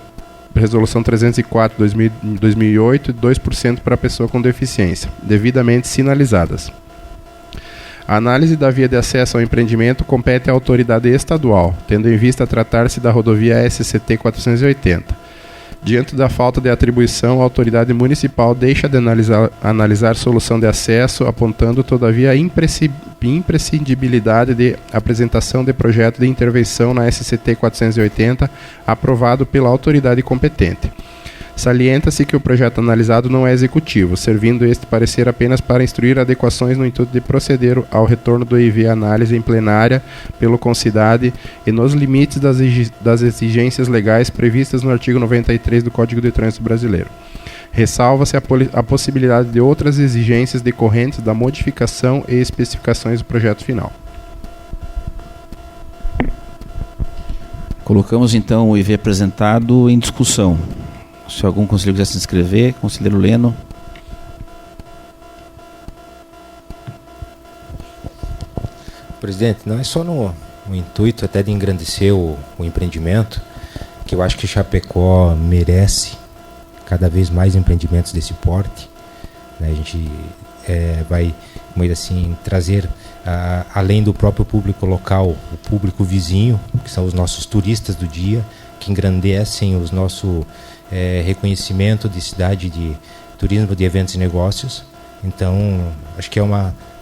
Resolução 304 de 2008, 2% para pessoa com deficiência, devidamente sinalizadas. A análise da via de acesso ao empreendimento compete à autoridade estadual, tendo em vista tratar-se da rodovia SCT 480. Diante da falta de atribuição, a autoridade municipal deixa de analisar solução de acesso, apontando, todavia, a imprescindibilidade de apresentação de projeto de intervenção na SCT 480, aprovado pela autoridade competente. Salienta-se que o projeto analisado não é executivo, servindo este parecer apenas para instruir adequações no intuito de proceder ao retorno do EIV análise em plenária pelo Concidade e nos limites das exigências legais previstas no artigo 93 do Código de Trânsito Brasileiro. Ressalva-se a possibilidade de outras exigências decorrentes da modificação e especificações do projeto final. Colocamos então o EIV apresentado em discussão. Se algum conselheiro quiser se inscrever, conselheiro Leno. Presidente, não é só no intuito até de engrandecer o empreendimento, que eu acho que Chapecó merece cada vez mais empreendimentos desse porte. Né? A gente vai, assim, trazer, além do próprio público local, o público vizinho, que são os nossos turistas do dia, que engrandecem os nossos reconhecimento de cidade de turismo, de eventos e negócios. Então, acho que é um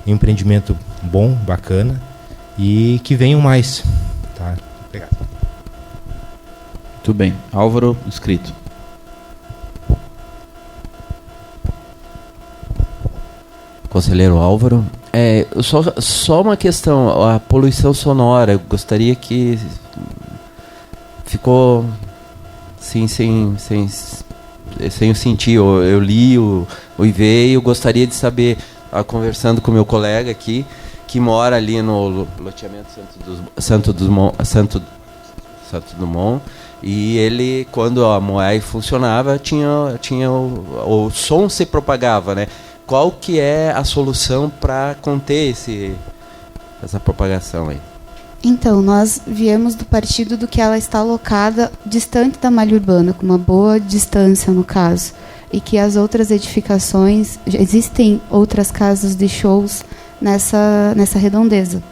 empreendimento bom, bacana, e que venham mais. Tá? Obrigado. Muito bem. Álvaro, inscrito. Conselheiro Álvaro. Só uma questão, a poluição sonora, eu gostaria que ficou sim, sem eu sentir. Eu li o IV e eu gostaria de saber, conversando com meu colega aqui, que mora ali no loteamento Santo Dumont, e ele, quando a Moai funcionava, tinha o som se propagava, né? Qual que é a solução para conter essa propagação aí? Então, nós viemos do partido do que ela está alocada distante da malha urbana, com uma boa distância no caso, e que as outras edificações, existem outras casas de shows nessa redondeza.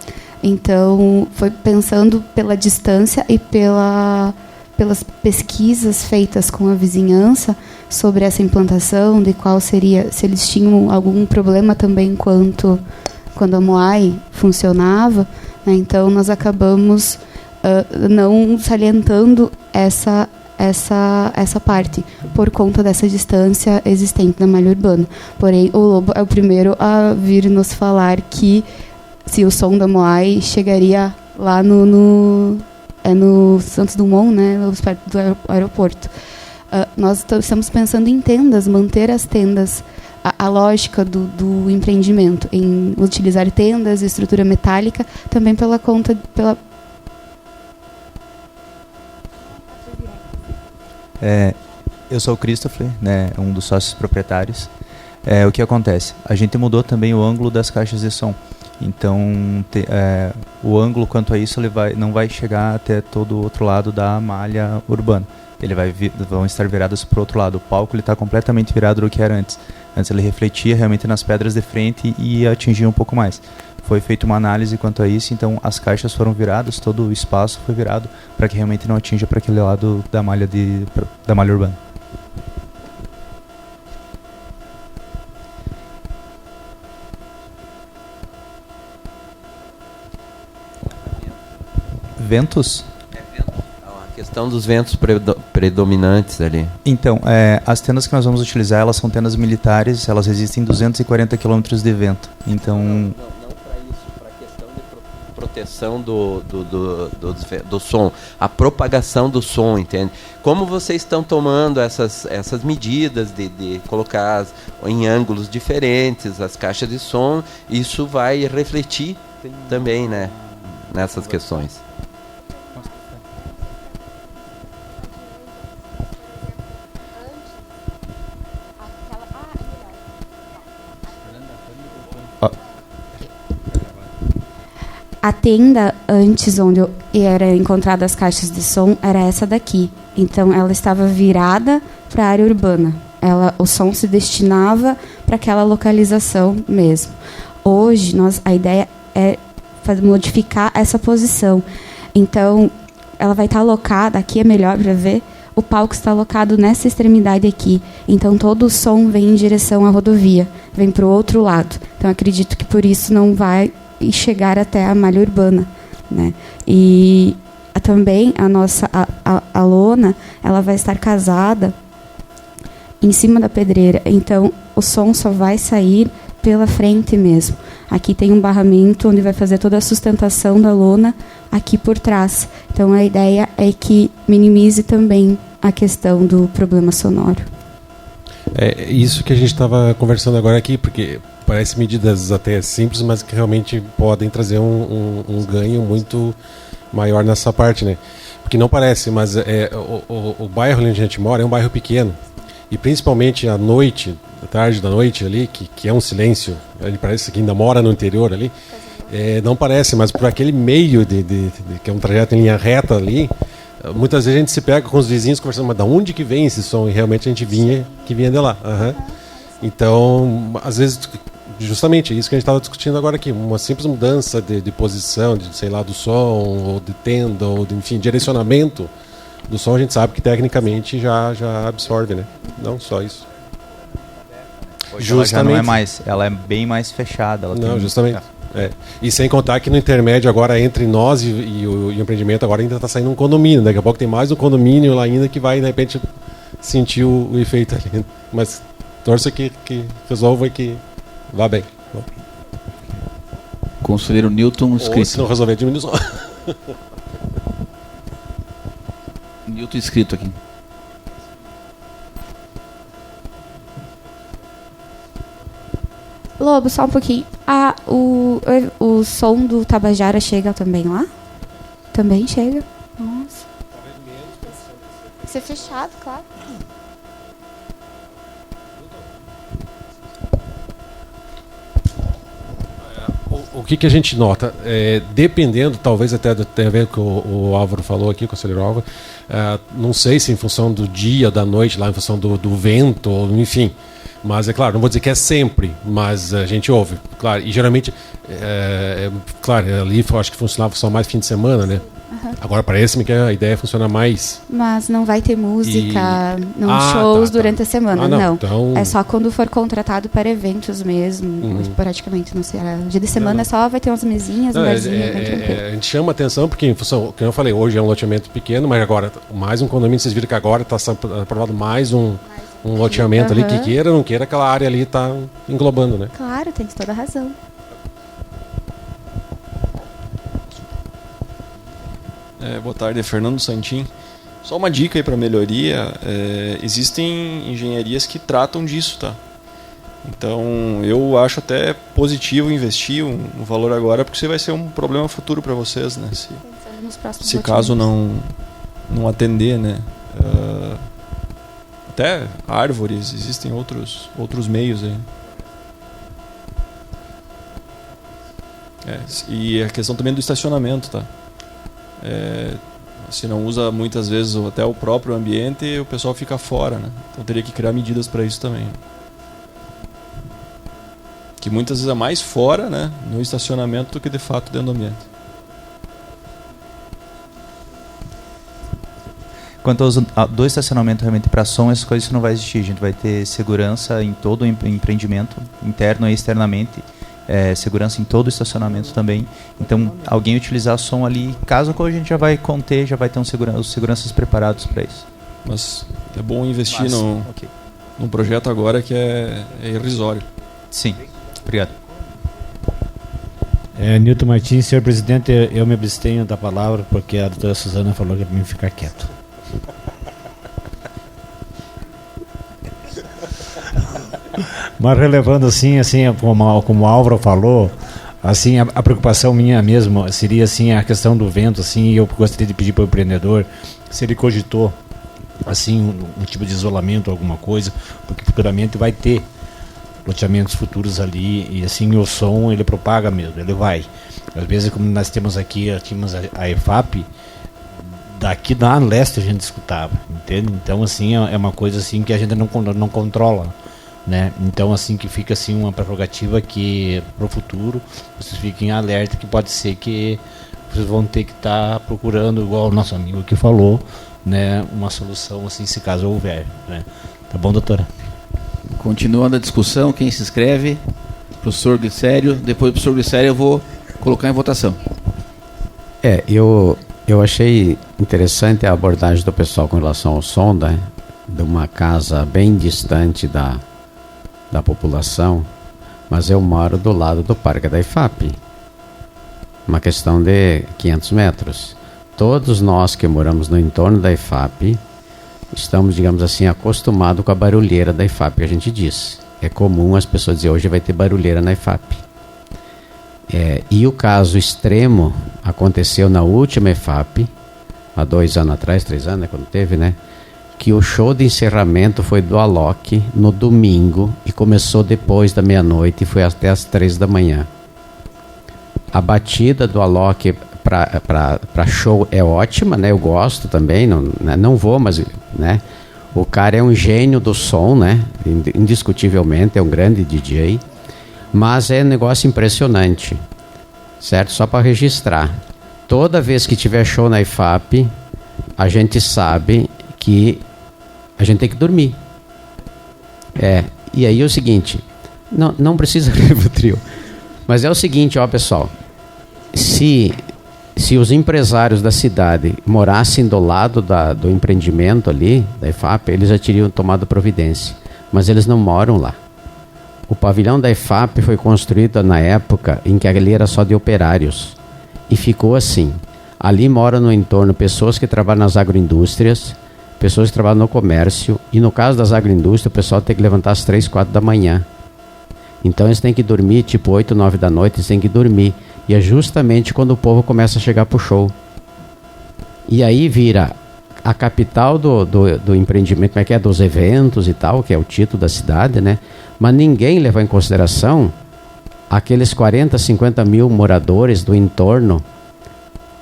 Então, foi pensando pela distância e pelas pesquisas feitas com a vizinhança sobre essa implantação, de qual seria, se eles tinham algum problema também quando a Moai funcionava. Então, nós acabamos não salientando essa parte, por conta dessa distância existente na malha urbana. Porém, o Lobo é o primeiro a vir nos falar que se o som da Moai chegaria lá no Santos Dumont, né, perto do aeroporto. Nós estamos pensando em tendas, manter as tendas, a lógica do empreendimento, em utilizar tendas, estrutura metálica, também pela conta... Eu sou o Christopher, né, um dos sócios proprietários. O que acontece? A gente mudou também o ângulo das caixas de som. Então, o ângulo quanto a isso não vai chegar até todo o outro lado da malha urbana. Vão estar virados para o outro lado. O palco está completamente virado do que era antes. Antes ele refletia realmente nas pedras de frente e atingia um pouco mais. Foi feita uma análise quanto a isso, então as caixas foram viradas, todo o espaço foi virado para que realmente não atinja para aquele lado da malha urbana. Ventos? A questão dos ventos predominantes ali. Então, as tendas que nós vamos utilizar, elas são tendas militares, elas resistem 240 km de vento. Então... Não para isso, para a questão de proteção do som, a propagação do som, entende? Como vocês estão tomando essas medidas de colocar em ângulos diferentes as caixas de som, isso vai refletir também, né, nessas questões. A tenda, antes, onde era encontrada as caixas de som, era essa daqui. Então, ela estava virada para a área urbana. O som se destinava para aquela localização mesmo. Hoje, a ideia é modificar essa posição. Então, ela vai estar alocada, aqui é melhor para ver, o palco está alocado nessa extremidade aqui. Então, todo o som vem em direção à rodovia, vem para o outro lado. Então, acredito que por isso não vai chegar até a malha urbana, né? E também a nossa a lona, ela vai estar casada em cima da pedreira. Então, o som só vai sair pela frente mesmo. Aqui tem um barramento onde vai fazer toda a sustentação da lona aqui por trás. Então, a ideia é que minimize também a questão do problema sonoro. É isso que a gente estava conversando agora aqui, porque parece medidas até simples, mas que realmente podem trazer um ganho muito maior nessa parte, né? Porque não parece, mas o bairro onde a gente mora é um bairro pequeno. E principalmente à noite, à tarde da noite ali, que é um silêncio, ele parece que ainda mora no interior ali, não parece, mas por aquele meio que é um trajeto em linha reta ali, muitas vezes a gente se pega com os vizinhos conversando, mas de onde que vem esse som? E realmente a gente vinha de lá. Então, às vezes, justamente isso que a gente estava discutindo agora aqui, uma simples mudança de posição, do som, ou de tenda, ou enfim, direcionamento do som, a gente sabe que tecnicamente já absorve, né? Não só isso. Hoje ela já não é mais, ela é bem mais fechada. Justamente. E sem contar que no intermédio agora entre nós e o empreendimento agora ainda está saindo um condomínio. Daqui a pouco tem mais um condomínio lá ainda que vai de repente sentir o efeito ali. Mas torça que resolva e que vá bem. Conselheiro Newton inscrito. Ou se não resolver, diminui só. Newton inscrito aqui. Lobo, só um pouquinho. O som do Tabajara chega também lá? Também chega? Nossa. Tem que ser fechado, claro. O que a gente nota? Dependendo, talvez até tem a ver com o Álvaro falou aqui, o conselheiro Álvaro, não sei se em função do dia, da noite, lá em função do vento, enfim. Mas é claro, não vou dizer que é sempre, mas a gente ouve, claro, e geralmente, claro, ali eu acho que funcionava só mais fim de semana, né? Agora parece-me que a ideia funciona mais. Mas não vai ter música, shows durante a semana, não. Então... É só quando for contratado para eventos mesmo, praticamente, não sei. Dia de semana só vai ter umas mesinhas, um barzinho. A gente chama atenção porque, em função, como eu falei, hoje é um loteamento pequeno, mas agora mais um condomínio, vocês viram que agora está aprovado mais um loteamento ali, que queira ou não queira, aquela área ali está englobando, né? Claro, tem toda a razão. Boa tarde, Fernando Santin. Só uma dica aí para melhoria, existem engenharias que tratam disso, tá? Então eu acho até positivo investir um valor agora, porque isso vai ser um problema futuro para vocês, né? Se caso não atender, né? Até árvores, existem outros meios aí. E a questão também do estacionamento, tá? Se não usa muitas vezes até o próprio ambiente, o pessoal fica fora, né? Então teria que criar medidas para isso também. Que muitas vezes é mais fora, né, no estacionamento do que de fato dentro do ambiente. Quanto do estacionamento realmente para som, essas coisas não vai existir. A gente vai ter segurança em todo o empreendimento, interno e externamente. Segurança em todo o estacionamento também. Então, alguém utilizar som ali, caso a gente já vai conter, já vai ter os seguranças preparados para isso. Mas é bom investir num projeto agora que é irrisório. Sim, obrigado. Nilton Martins, senhor presidente, eu me abstenho da palavra porque a doutora Suzana falou que é para mim ficar quieto. Mas relevando assim como o Álvaro falou, assim, a preocupação minha mesmo seria assim a questão do vento, assim, eu gostaria de pedir para o empreendedor se ele cogitou assim um tipo de isolamento, alguma coisa, porque futuramente vai ter loteamentos futuros ali, e assim o som ele propaga mesmo, ele vai. Às vezes, como nós temos aqui, tínhamos a EFAP, daqui da leste a gente escutava, entende? Então assim é uma coisa assim que a gente não controla, né? Então assim que fica assim uma prerrogativa que pro futuro vocês fiquem alerta que pode ser que vocês vão ter que estar procurando, igual o nosso amigo que falou, né, uma solução assim se caso houver, né? Tá bom, doutora? Continuando a discussão, quem se inscreve? Professor Glicério. Depois do professor Glicério eu vou colocar em votação. Eu achei interessante a abordagem do pessoal com relação ao som, né, de uma casa bem distante da população, mas eu moro do lado do Parque da IFAP, uma questão de 500 metros. Todos nós que moramos no entorno da IFAP estamos, digamos assim, acostumados com a barulheira da IFAP, que a gente diz. É comum as pessoas dizer hoje vai ter barulheira na IFAP. E o caso extremo aconteceu na última EFAP, há 2 anos atrás, 3 anos, quando teve, né? Que o show de encerramento foi do Alok no domingo e começou depois da meia-noite e foi até as 3 da manhã. A batida do Alok para show é ótima, né? Eu gosto também, não vou, mas, né? O cara é um gênio do som, né? Indiscutivelmente, é um grande DJ. Mas é um negócio impressionante, certo? Só para registrar. Toda vez que tiver show na IFAP, a gente sabe que a gente tem que dormir. E aí é o seguinte, não precisa Rivotril, mas é o seguinte, ó pessoal, se os empresários da cidade morassem do lado do empreendimento ali, da IFAP, eles já teriam tomado providência, mas eles não moram lá. O pavilhão da IFAP foi construído na época em que ali era só de operários. E ficou assim. Ali moram no entorno pessoas que trabalham nas agroindústrias, pessoas que trabalham no comércio. E no caso das agroindústrias, o pessoal tem que levantar às 3, 4 da manhã. Então eles têm que dormir, tipo 8, 9 da noite, eles têm que dormir. E é justamente quando o povo começa a chegar pro show. E aí vira a capital do empreendimento, como é que é? Dos eventos e tal, que é o título da cidade, né? Mas ninguém leva em consideração aqueles 40, 50 mil moradores do entorno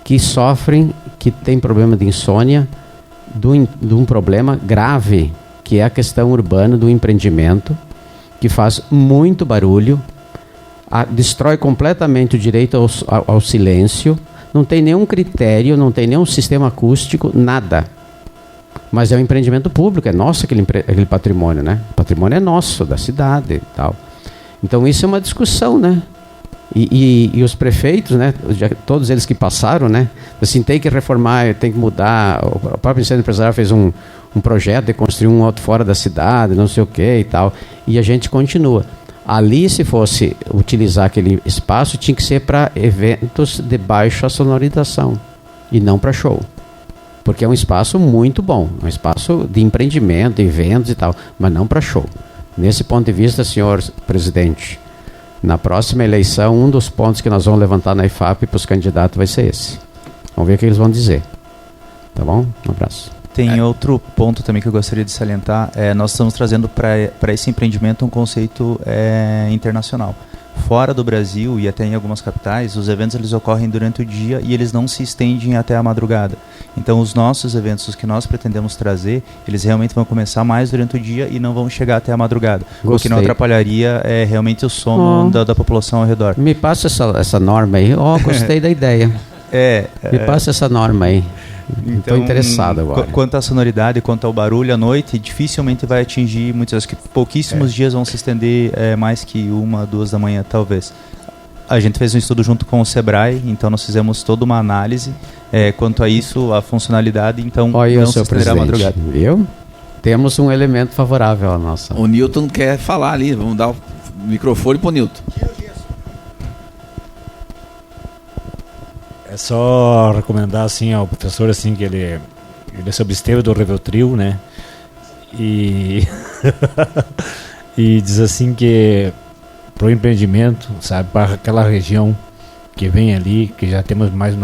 que sofrem, que tem problema de insônia, de um problema grave, que é a questão urbana do empreendimento, que faz muito barulho, destrói completamente o direito ao silêncio, não tem nenhum critério, não tem nenhum sistema acústico, nada. Mas é um empreendimento público, é nosso aquele patrimônio, né? O patrimônio é nosso, da cidade e tal. Então isso é uma discussão, né? E os prefeitos, né? Todos eles que passaram, né? Assim, tem que reformar, tem que mudar. O próprio Ministério Empresarial fez um projeto de construir um outro fora da cidade, não sei o que e tal. E a gente continua. Ali, se fosse utilizar aquele espaço, tinha que ser para eventos de baixa sonorização e não para show. Porque é um espaço muito bom, um espaço de empreendimento, eventos e tal, mas não para show. Nesse ponto de vista, senhor presidente, na próxima eleição, um dos pontos que nós vamos levantar na IFAP para os candidatos vai ser esse. Vamos ver o que eles vão dizer. Tá bom? Um abraço. Tem outro ponto também que eu gostaria de salientar. Nós estamos trazendo para esse empreendimento um conceito internacional. Fora do Brasil e até em algumas capitais, os eventos eles ocorrem durante o dia e eles não se estendem até a madrugada. Então os nossos eventos, os que nós pretendemos trazer, eles realmente vão começar mais durante o dia e não vão chegar até a madrugada. Gostei. O que não atrapalharia realmente o sono da população ao redor. Me passa essa norma aí. Gostei da ideia. Me passa essa norma aí. Estou interessado agora. Quanto à sonoridade, quanto ao barulho à noite, dificilmente vai atingir muitas, que pouquíssimos dias vão se estender mais que 1, 2 da manhã, talvez. A gente fez um estudo junto com o Sebrae, então nós fizemos toda uma análise quanto a isso, a funcionalidade, então não se estenderá a madrugada. Viu? Temos um elemento favorável à nossa. O Newton quer falar ali, vamos dar o microfone para o Newton. É só recomendar assim ao professor assim que ele se absteve do Rivotril, né? E e diz assim que pro empreendimento, sabe, para aquela região que vem ali, que já temos mais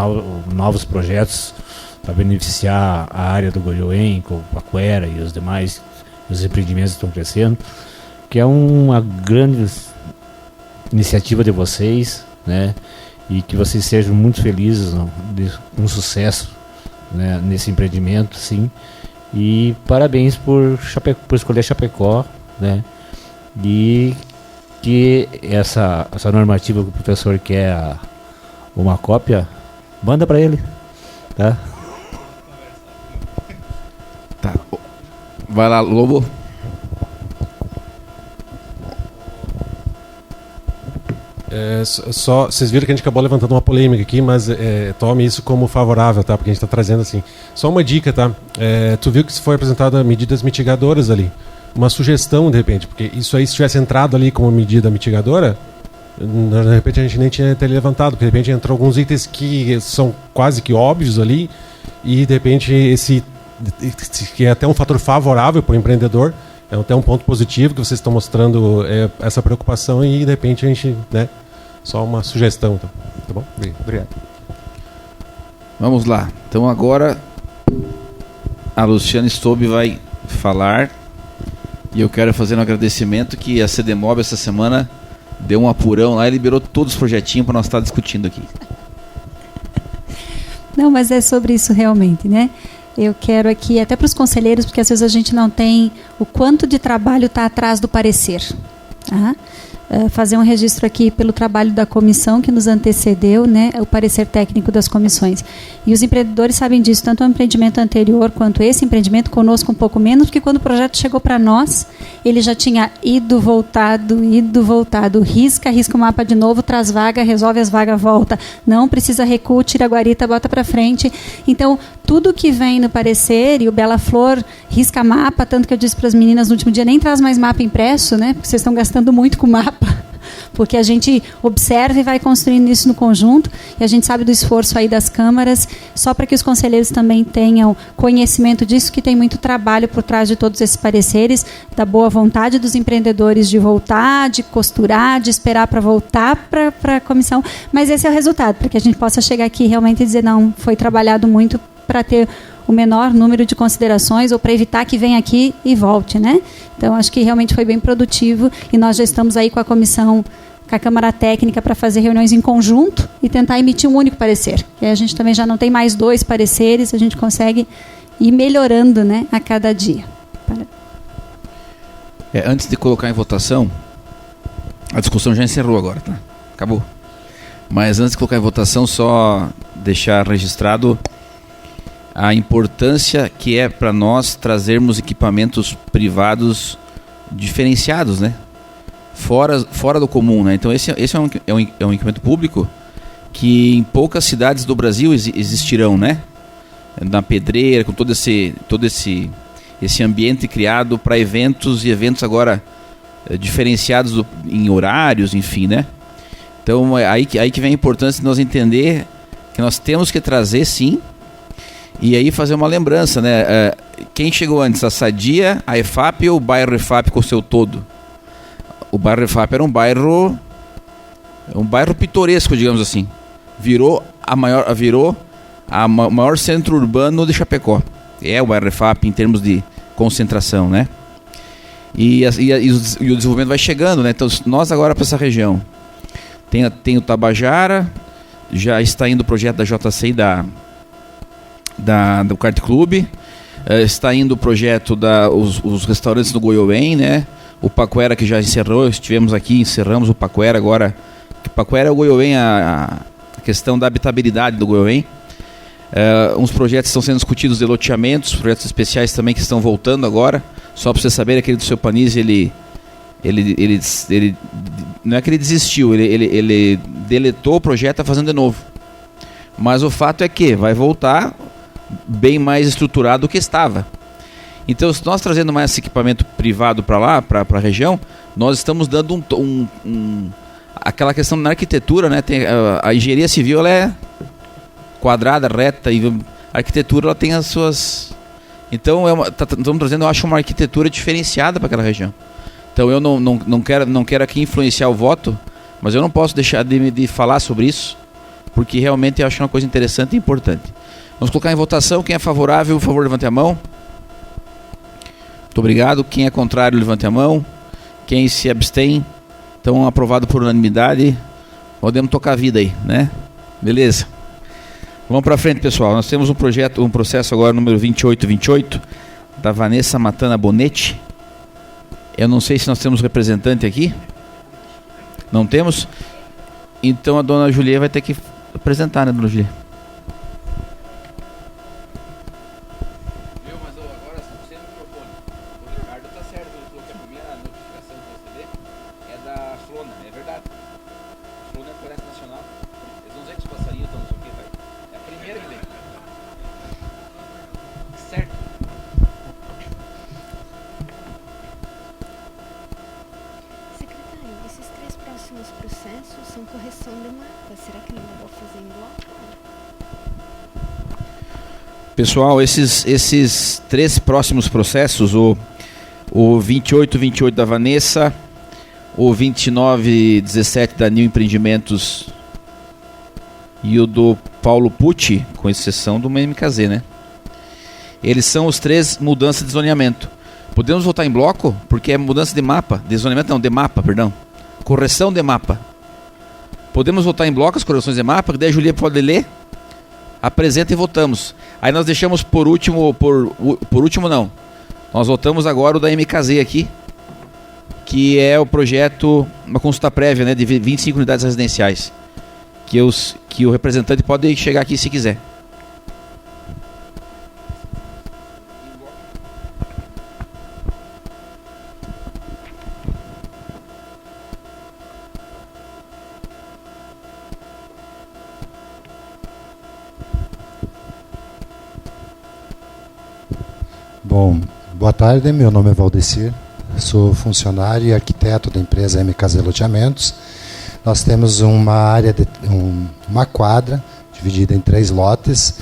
novos projetos para beneficiar a área do Goiôem, com a Quera e os demais, os empreendimentos estão crescendo, que é uma grande iniciativa de vocês, né? E que vocês sejam muito felizes, um sucesso, né, nesse empreendimento, sim. E parabéns por escolher Chapecó, né? E que essa normativa que o professor quer uma cópia, manda para ele, tá? Tá. Vai lá, Lobo. Só vocês viram que a gente acabou levantando uma polêmica aqui, mas tome isso como favorável, tá? Porque a gente está trazendo assim. Só uma dica, tá? Tu viu que foi apresentada medidas mitigadoras ali. Uma sugestão, de repente, porque isso aí, se tivesse entrado ali como medida mitigadora, de repente a gente nem tinha ter levantado, porque de repente entrou alguns itens que são quase que óbvios ali, e de repente esse que é até um fator favorável para o empreendedor, é até um ponto positivo que vocês estão mostrando essa preocupação, e de repente a gente, né, só uma sugestão, então. Tá bom? Obrigado. Vamos lá. Então agora a Luciana Stobe vai falar, e eu quero fazer um agradecimento que a CDMOB essa semana deu um apurão lá e liberou todos os projetinhos para nós estar discutindo aqui. Não, mas é sobre isso realmente, né? Eu quero aqui, até para os conselheiros, porque às vezes a gente não tem o quanto de trabalho está atrás do parecer. Tá? Fazer um registro aqui pelo trabalho da comissão que nos antecedeu, né, o parecer técnico das comissões. E os empreendedores sabem disso, tanto o empreendimento anterior quanto esse empreendimento, conosco um pouco menos, porque quando o projeto chegou para nós, ele já tinha ido, voltado, risca o mapa de novo, traz vaga, resolve as vagas, volta. Não precisa recuo, tira a guarita, bota para frente. Então, tudo que vem no parecer, e o Bela Flor risca mapa, tanto que eu disse para as meninas no último dia, nem traz mais mapa impresso, né, porque vocês estão gastando muito com mapa, porque a gente observa e vai construindo isso no conjunto, e a gente sabe do esforço aí das câmaras, só para que os conselheiros também tenham conhecimento disso, que tem muito trabalho por trás de todos esses pareceres, da boa vontade dos empreendedores de voltar, de costurar, de esperar para voltar para a comissão, mas esse é o resultado, para que a gente possa chegar aqui realmente e dizer, não, foi trabalhado muito para ter o menor número de considerações ou para evitar que venha aqui e volte, né? Então, acho que realmente foi bem produtivo, e nós já estamos aí com a comissão, com a Câmara Técnica, para fazer reuniões em conjunto e tentar emitir um único parecer. E a gente também já não tem mais 2 pareceres, a gente consegue ir melhorando, né, a cada dia. Antes de colocar em votação, a discussão já encerrou agora, tá? Acabou. Mas antes de colocar em votação, só deixar registrado a importância que é para nós trazermos equipamentos privados diferenciados, né? Fora do comum, né? Então esse é um equipamento público que em poucas cidades do Brasil existirão, né? Na Pedreira, com todo esse ambiente criado para eventos, e eventos agora diferenciados em horários, enfim, né? Então aí que vem a importância de nós entender que nós temos que trazer, sim. E aí fazer uma lembrança, né? Quem chegou antes, a Sadia, a EFAP ou o bairro EFAP com o seu todo? O bairro EFAP era um bairro pitoresco, digamos assim. Virou o maior centro urbano de Chapecó. É o bairro EFAP em termos de concentração, né? E o desenvolvimento vai chegando, né? Então nós agora para essa região tem o Tabajara, já está indo o projeto da JCI do Kart Clube, está indo o projeto os restaurantes do Goiôem, né? O Paquera, que já encerrou, estivemos aqui, encerramos o Paquera agora. O Paquera é o Goiôem, a questão da habitabilidade do Goiôem. Uns projetos estão sendo discutidos de loteamentos, projetos especiais também que estão voltando agora. Só para você saber, aquele do seu Panizzi, ele não é que ele desistiu, ele deletou o projeto, está fazendo de novo. Mas o fato é que vai voltar bem mais estruturado do que estava. Então, se nós trazendo mais esse equipamento privado para lá, para a região, nós estamos dando aquela questão na arquitetura, né? A engenharia civil ela é quadrada, reta, e a arquitetura ela tem as suas. Então, estamos trazendo, eu acho, uma arquitetura diferenciada para aquela região. Então, eu não quero aqui influenciar o voto, mas eu não posso deixar de falar sobre isso, porque realmente eu acho uma coisa interessante e importante. Vamos colocar em votação. Quem é favorável, por favor, levante a mão. Muito obrigado. Quem é contrário, levante a mão. Quem se abstém, então aprovado por unanimidade. Podemos tocar a vida aí, né? Beleza. Vamos para frente, pessoal. Nós temos um processo agora, número 2828, da Vanessa Matana Bonetti. Eu não sei se nós temos representante aqui. Não temos? Então a dona Julia vai ter que apresentar, né, dona Julia? Pessoal, esses 3 próximos processos, o 2828 da Vanessa, o 2917 da New Empreendimentos e o do Paulo Pucci, com exceção do MKZ, né? Eles são os 3 mudanças de zoneamento. Podemos votar em bloco? Porque é mudança de mapa, de zoneamento não, de mapa, perdão. Correção de mapa. Podemos votar em bloco as correções de mapa, que daí a Julia pode ler, apresenta e votamos. Aí nós deixamos por último, por último não. Nós votamos agora o da MKZ aqui, que é o projeto, uma consulta prévia, né, de 25 unidades residenciais. Que o representante pode chegar aqui se quiser. Bom, boa tarde, meu nome é Valdecir, sou funcionário e arquiteto da empresa MKZ Loteamentos. Nós temos uma área, uma quadra, dividida em 3 lotes,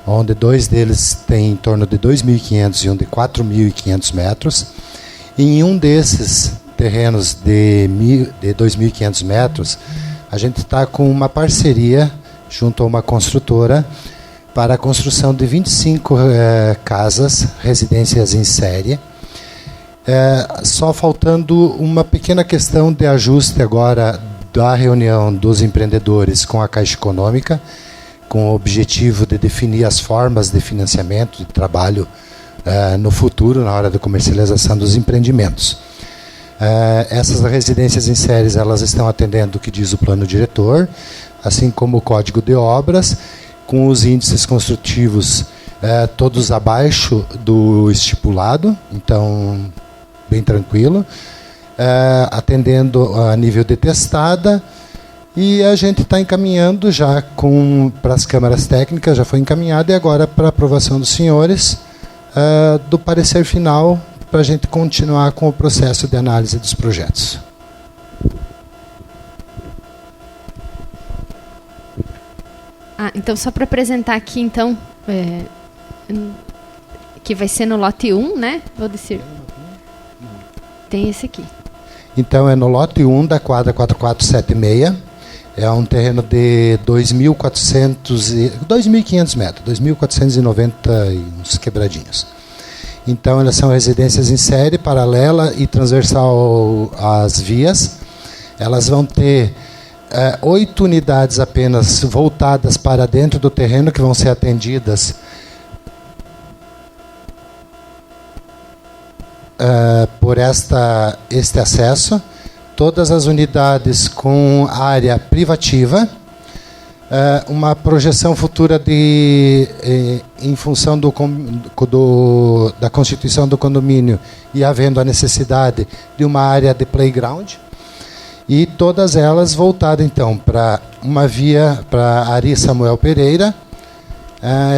onde 2 deles têm em torno de 2.500 e um de 4.500 metros. E em um desses terrenos de 2.500 metros, a gente está com uma parceria junto a uma construtora para a construção de 25 casas, residências em série. Só faltando uma pequena questão de ajuste agora da reunião dos empreendedores com a Caixa Econômica, com o objetivo de definir as formas de financiamento de trabalho no futuro, na hora da comercialização dos empreendimentos. Essas residências em séries, elas estão atendendo o que diz o plano diretor, assim como o Código de Obras, com os índices construtivos todos abaixo do estipulado, então bem tranquilo, atendendo a nível de testada, e a gente está encaminhando já para as câmaras técnicas, já foi encaminhado, e agora para aprovação dos senhores do parecer final, para a gente continuar com o processo de análise dos projetos. Então, só para apresentar aqui, então, que vai ser no lote 1, né? Vou dizer. Tem esse aqui. Então, é no lote 1 da quadra 4476. É um terreno de 2.500 metros, 2.490 e uns quebradinhos. Então, elas são residências em série, paralela e transversal às vias. Elas vão ter 8 unidades apenas voltadas para dentro do terreno, que vão ser atendidas por este acesso. Todas as unidades com área privativa, uma projeção futura em função da constituição do condomínio e havendo a necessidade de uma área de playground. E todas elas voltadas, então, para uma via para Ari Samuel Pereira.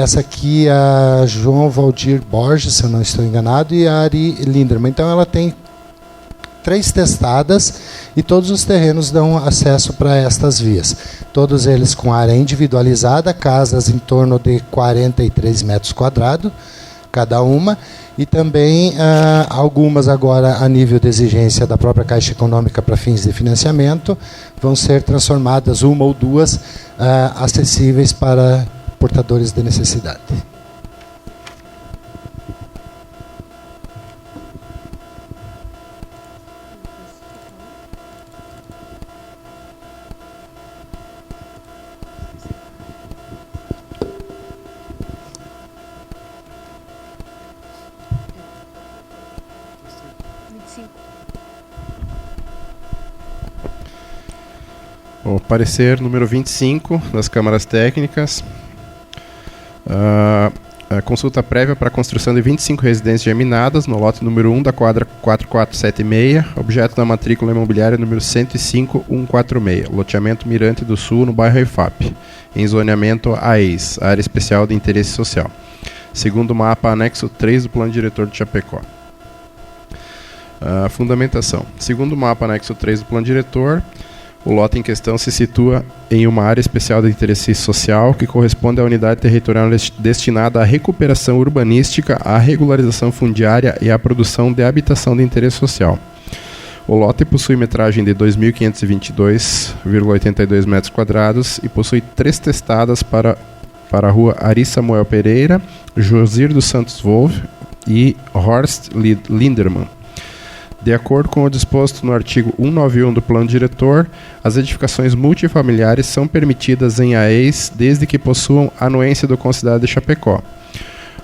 Essa aqui é a João Valdir Borges, se eu não estou enganado, e a Ari Linderman. Então, ela tem 3 testadas e todos os terrenos dão acesso para estas vias. Todos eles com área individualizada, casas em torno de 43 metros quadrados, cada uma. E também algumas agora a nível de exigência da própria Caixa Econômica para fins de financiamento vão ser transformadas, uma ou 2, acessíveis para portadores de necessidade. O parecer número 25 das câmaras técnicas. A consulta prévia para a construção de 25 residências germinadas no lote número 1 da quadra 4476, objeto da matrícula imobiliária número 105146, loteamento Mirante do Sul, no bairro EFAP, em zoneamento AES, Área Especial de Interesse Social, segundo o mapa anexo 3 do Plano Diretor de Chapecó. Fundamentação. Segundo o mapa anexo 3 do Plano Diretor, o lote em questão se situa em uma área especial de interesse social que corresponde à unidade territorial destinada à recuperação urbanística, à regularização fundiária e à produção de habitação de interesse social. O lote possui metragem de 2.522,82 metros quadrados e possui 3 testadas para a rua Ari Samuel Pereira, Josir dos Santos Wolff e Horst Lindermann. De acordo com o disposto no artigo 191 do Plano Diretor, as edificações multifamiliares são permitidas em AES desde que possuam anuência do Conselho de Chapecó.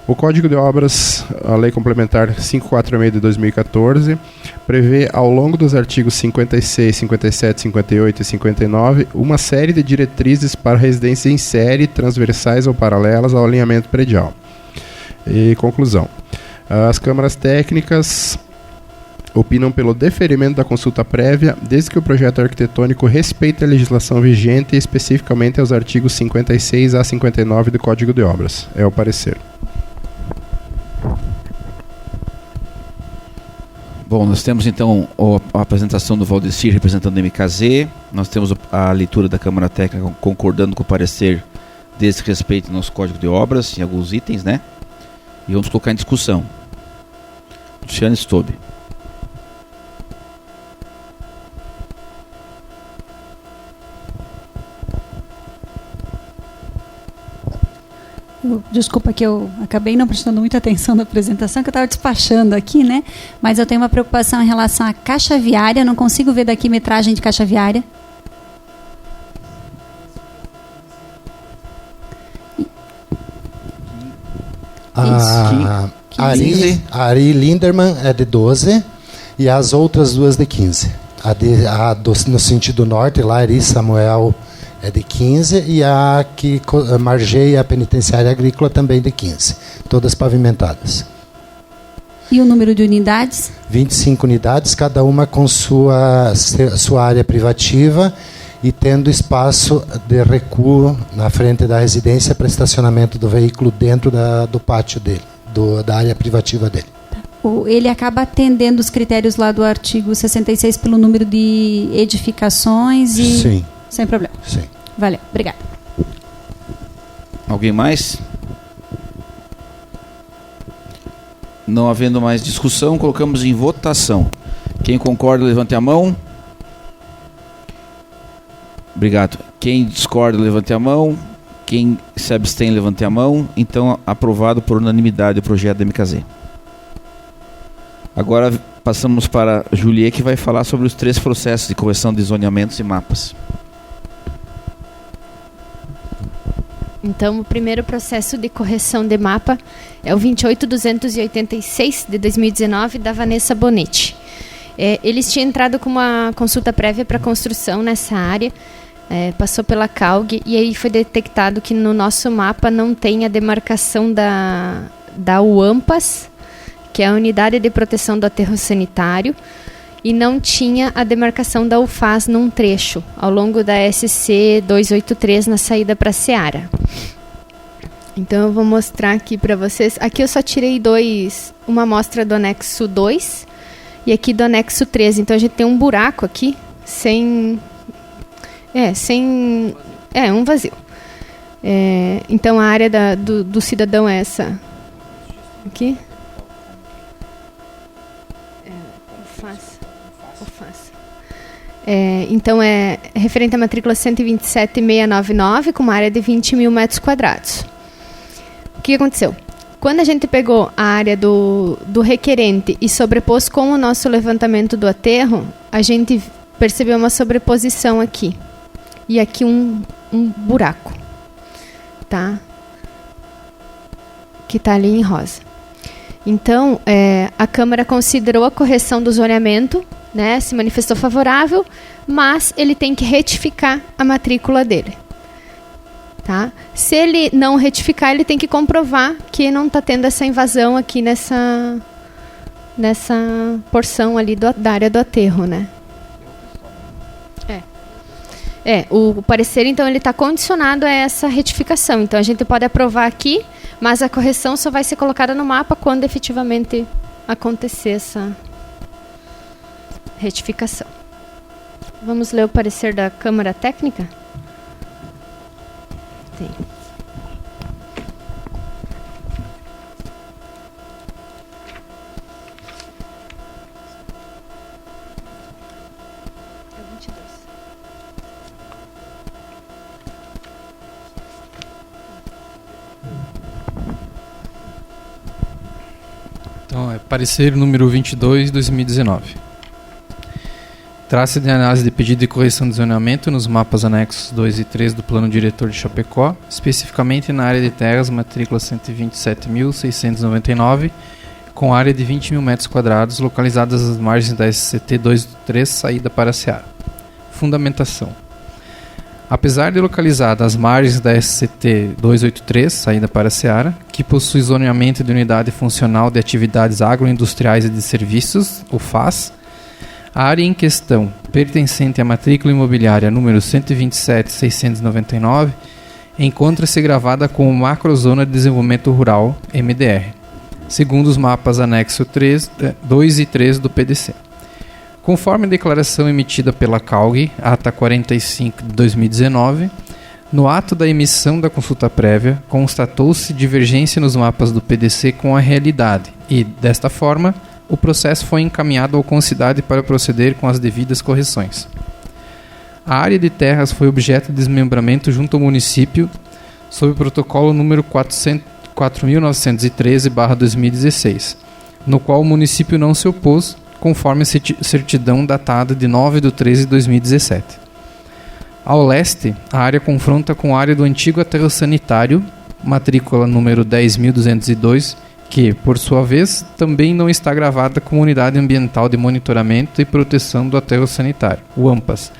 O Código de Obras, a Lei Complementar 546 de 2014, prevê ao longo dos artigos 56, 57, 58 e 59 uma série de diretrizes para residências em série, transversais ou paralelas ao alinhamento predial. E conclusão. As câmaras técnicas opinam pelo deferimento da consulta prévia, desde que o projeto arquitetônico respeite a legislação vigente, especificamente aos artigos 56 a 59 do Código de Obras. É o parecer. Bom, nós temos então a apresentação do Valdecir representando o MKZ, nós temos a leitura da Câmara Técnica concordando com o parecer desde que respeite o nosso Código de Obras em alguns itens, né? E vamos colocar em discussão. Luciano Stobe. Desculpa que eu acabei não prestando muita atenção na apresentação, que eu estava despachando aqui, né? Mas eu tenho uma preocupação em relação à caixa viária. Não consigo ver daqui metragem de caixa viária. A Ari Lindermann é de 12 e as outras duas de 15. No sentido norte, lá, Ari Samuel é de 15 e a que margeia a penitenciária agrícola também de 15. Todas pavimentadas. E o número de unidades? 25 unidades, cada uma com sua área privativa e tendo espaço de recuo na frente da residência para estacionamento do veículo dentro do pátio dele, da área privativa dele. Ele acaba atendendo os critérios lá do artigo 66 pelo número de edificações e... Sim. Sem problema. Sim. Valeu, obrigada. Alguém mais? Não havendo mais discussão, colocamos em votação. Quem concorda, levante a mão. Obrigado. Quem discorda, levante a mão. Quem se abstém, levante a mão. Então, aprovado por unanimidade o projeto da MKZ. Agora passamos para a Juliet, que vai falar sobre os 3 processos de correção de zoneamentos e mapas. Então, o primeiro processo de correção de mapa é o 28286 de 2019, da Vanessa Bonetti. Eles tinham entrado com uma consulta prévia para construção nessa área, passou pela CAUG, e aí foi detectado que no nosso mapa não tem a demarcação da UAMPAS, que é a Unidade de Proteção do Aterro Sanitário, e não tinha a demarcação da UFAS num trecho, ao longo da SC 283 na saída para Seara. Então eu vou mostrar aqui para vocês. Aqui eu só tirei uma amostra do anexo 2 e aqui do anexo 13. Então a gente tem um buraco aqui, um vazio. Então a área do cidadão é essa aqui. Então é referente à matrícula 127.699, com uma área de 20 mil metros quadrados. O que aconteceu? Quando a gente pegou a área do requerente e sobrepôs com o nosso levantamento do aterro, a gente percebeu uma sobreposição aqui. E aqui um buraco. Tá? Que está ali em rosa. Então, a Câmara considerou a correção do zoneamento né, se manifestou favorável, mas ele tem que retificar a matrícula dele. Tá? Se ele não retificar, ele tem que comprovar que não está tendo essa invasão aqui nessa porção ali da área do aterro, né? O parecer, então, ele está condicionado a essa retificação. Então, a gente pode aprovar aqui, mas a correção só vai ser colocada no mapa quando efetivamente acontecer essa retificação. Vamos ler o parecer da Câmara Técnica? Tem. Então, é parecer número 22, 2019. Trata-se de análise de pedido de correção de zoneamento nos mapas anexos 2 e 3 do Plano Diretor de Chapecó, especificamente na área de terras, matrícula 127.699, com área de 20 mil metros quadrados, localizadas às margens da SCT 283, saída para Ceará. Fundamentação. Apesar de localizada às margens da SCT 283, saída para Ceará, que possui zoneamento de unidade funcional de atividades agroindustriais e de serviços, o FAS, a área em questão, pertencente à matrícula imobiliária número 127.699, encontra-se gravada como Macrozona de Desenvolvimento Rural, MDR, segundo os mapas anexo 2 e 3 do PDC. Conforme a declaração emitida pela CAUG, ata 45 de 2019, no ato da emissão da consulta prévia, constatou-se divergência nos mapas do PDC com a realidade e, desta forma, o processo foi encaminhado ao Concidade para proceder com as devidas correções. A área de terras foi objeto de desmembramento junto ao município sob o protocolo número 4.913/2016, no qual o município não se opôs, conforme a certidão datada de 9/13/2017. Ao leste, a área confronta com a área do antigo aterro sanitário, matrícula número 10.202, que, por sua vez, também não está gravada como Unidade Ambiental de Monitoramento e Proteção do Aterro Sanitário, o AMPAS,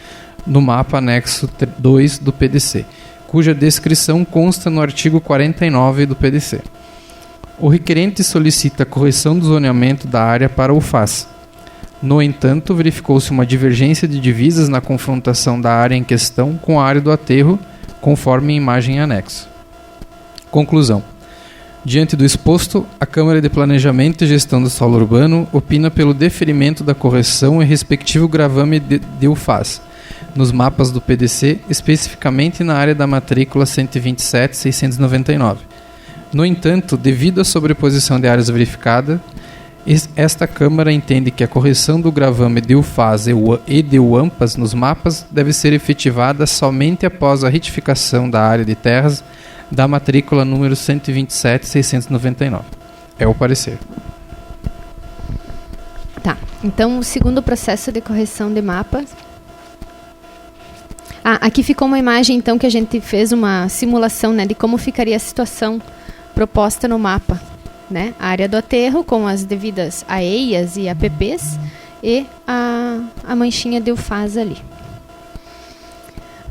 no mapa anexo 2 do PDC, cuja descrição consta no artigo 49 do PDC. O requerente solicita a correção do zoneamento da área para o FAS. No entanto, verificou-se uma divergência de divisas na confrontação da área em questão com a área do aterro, conforme a imagem anexo. Conclusão. Diante do exposto, a Câmara de Planejamento e Gestão do Solo Urbano opina pelo deferimento da correção e respectivo gravame de UFAS, nos mapas do PDC, especificamente na área da matrícula 127.699. No entanto, devido à sobreposição de áreas verificada, esta Câmara entende que a correção do gravame de UFAS e de UAMPAS nos mapas deve ser efetivada somente após a retificação da área de terras da matrícula número 127.699. É o parecer. Tá. Então, o segundo processo de correção de mapas. Aqui ficou uma imagem, então, que a gente fez uma simulação, né, de como ficaria a situação proposta no mapa. Né? A área do aterro com as devidas AEIAs e APPs e a manchinha de UFAS ali.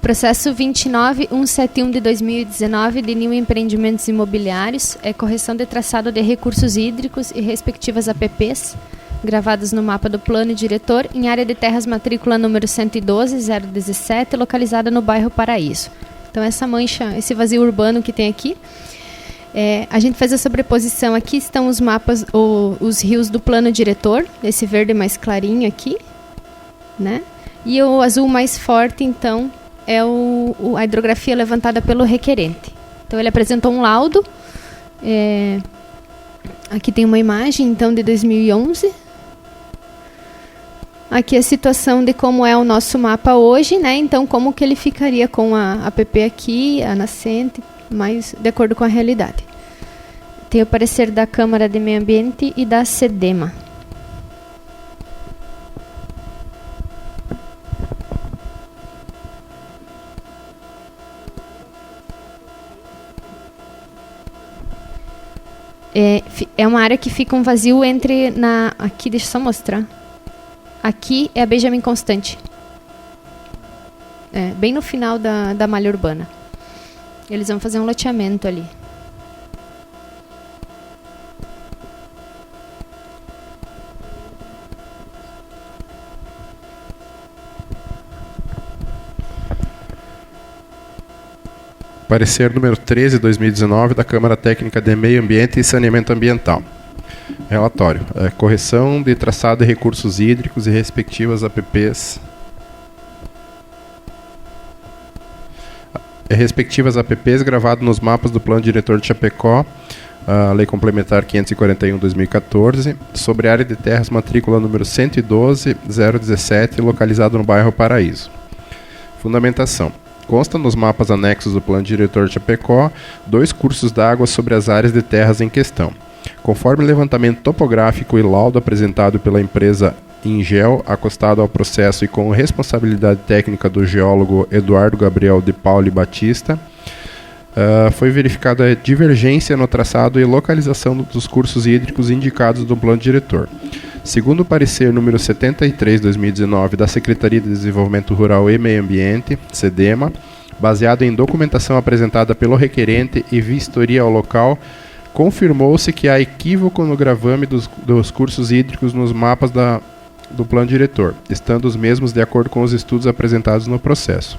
Processo 29171 de 2019 de New Empreendimentos Imobiliários é correção de traçado de recursos hídricos e respectivas APPs gravadas no mapa do plano diretor em área de terras matrícula número 112.017 localizada no bairro Paraíso. Então essa mancha, esse vazio urbano que tem aqui, a gente faz a sobreposição. Aqui estão os mapas, os rios do plano diretor, esse verde mais clarinho aqui, né? E o azul mais forte, então, é a hidrografia levantada pelo requerente. Então, ele apresentou um laudo. Aqui tem uma imagem, então, de 2011. Aqui a situação de como é o nosso mapa hoje, né? Então, como que ele ficaria com a APP aqui, a nascente, mais de acordo com a realidade. Tem o parecer da Câmara de Meio Ambiente e da SEDEMA. É uma área que fica um vazio entre... Aqui, deixa eu só mostrar. Aqui é a Benjamin Constant. Bem no final da malha urbana. Eles vão fazer um loteamento ali. Parecer número 13, 2019, da Câmara Técnica de Meio Ambiente e Saneamento Ambiental. Relatório. Correção de traçado de recursos hídricos e respectivas APPs. Respectivas APPs gravado nos mapas do Plano Diretor de Chapecó, a Lei Complementar 541/2014, sobre a área de terras matrícula número 112.017, localizado no bairro Paraíso. Fundamentação. Consta nos mapas anexos do Plano Diretor de Chapecó 2 cursos d'água sobre as áreas de terras em questão. Conforme levantamento topográfico e laudo apresentado pela empresa Ingel, acostado ao processo e com responsabilidade técnica do geólogo Eduardo Gabriel de Pauli Batista, foi verificada a divergência no traçado e localização dos cursos hídricos indicados no Plano Diretor. Segundo o parecer número 73/2019 da Secretaria de Desenvolvimento Rural e Meio Ambiente, SEDEMA, baseado em documentação apresentada pelo requerente e vistoria ao local, confirmou-se que há equívoco no gravame dos cursos hídricos nos mapas do Plano Diretor, estando os mesmos de acordo com os estudos apresentados no processo.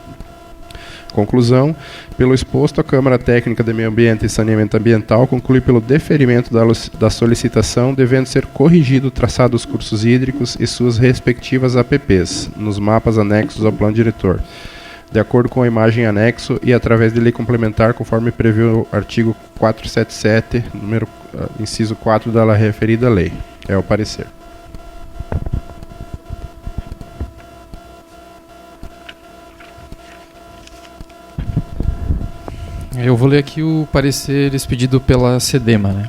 Conclusão. Pelo exposto, a Câmara Técnica de Meio Ambiente e Saneamento Ambiental conclui pelo deferimento da solicitação, devendo ser corrigido o traçado dos cursos hídricos e suas respectivas APPs, nos mapas anexos ao Plano Diretor, de acordo com a imagem anexo e através de lei complementar, conforme prevê o artigo 477, inciso 4 da referida lei. É o parecer. Eu vou ler aqui o parecer expedido pela SEDEMA, né?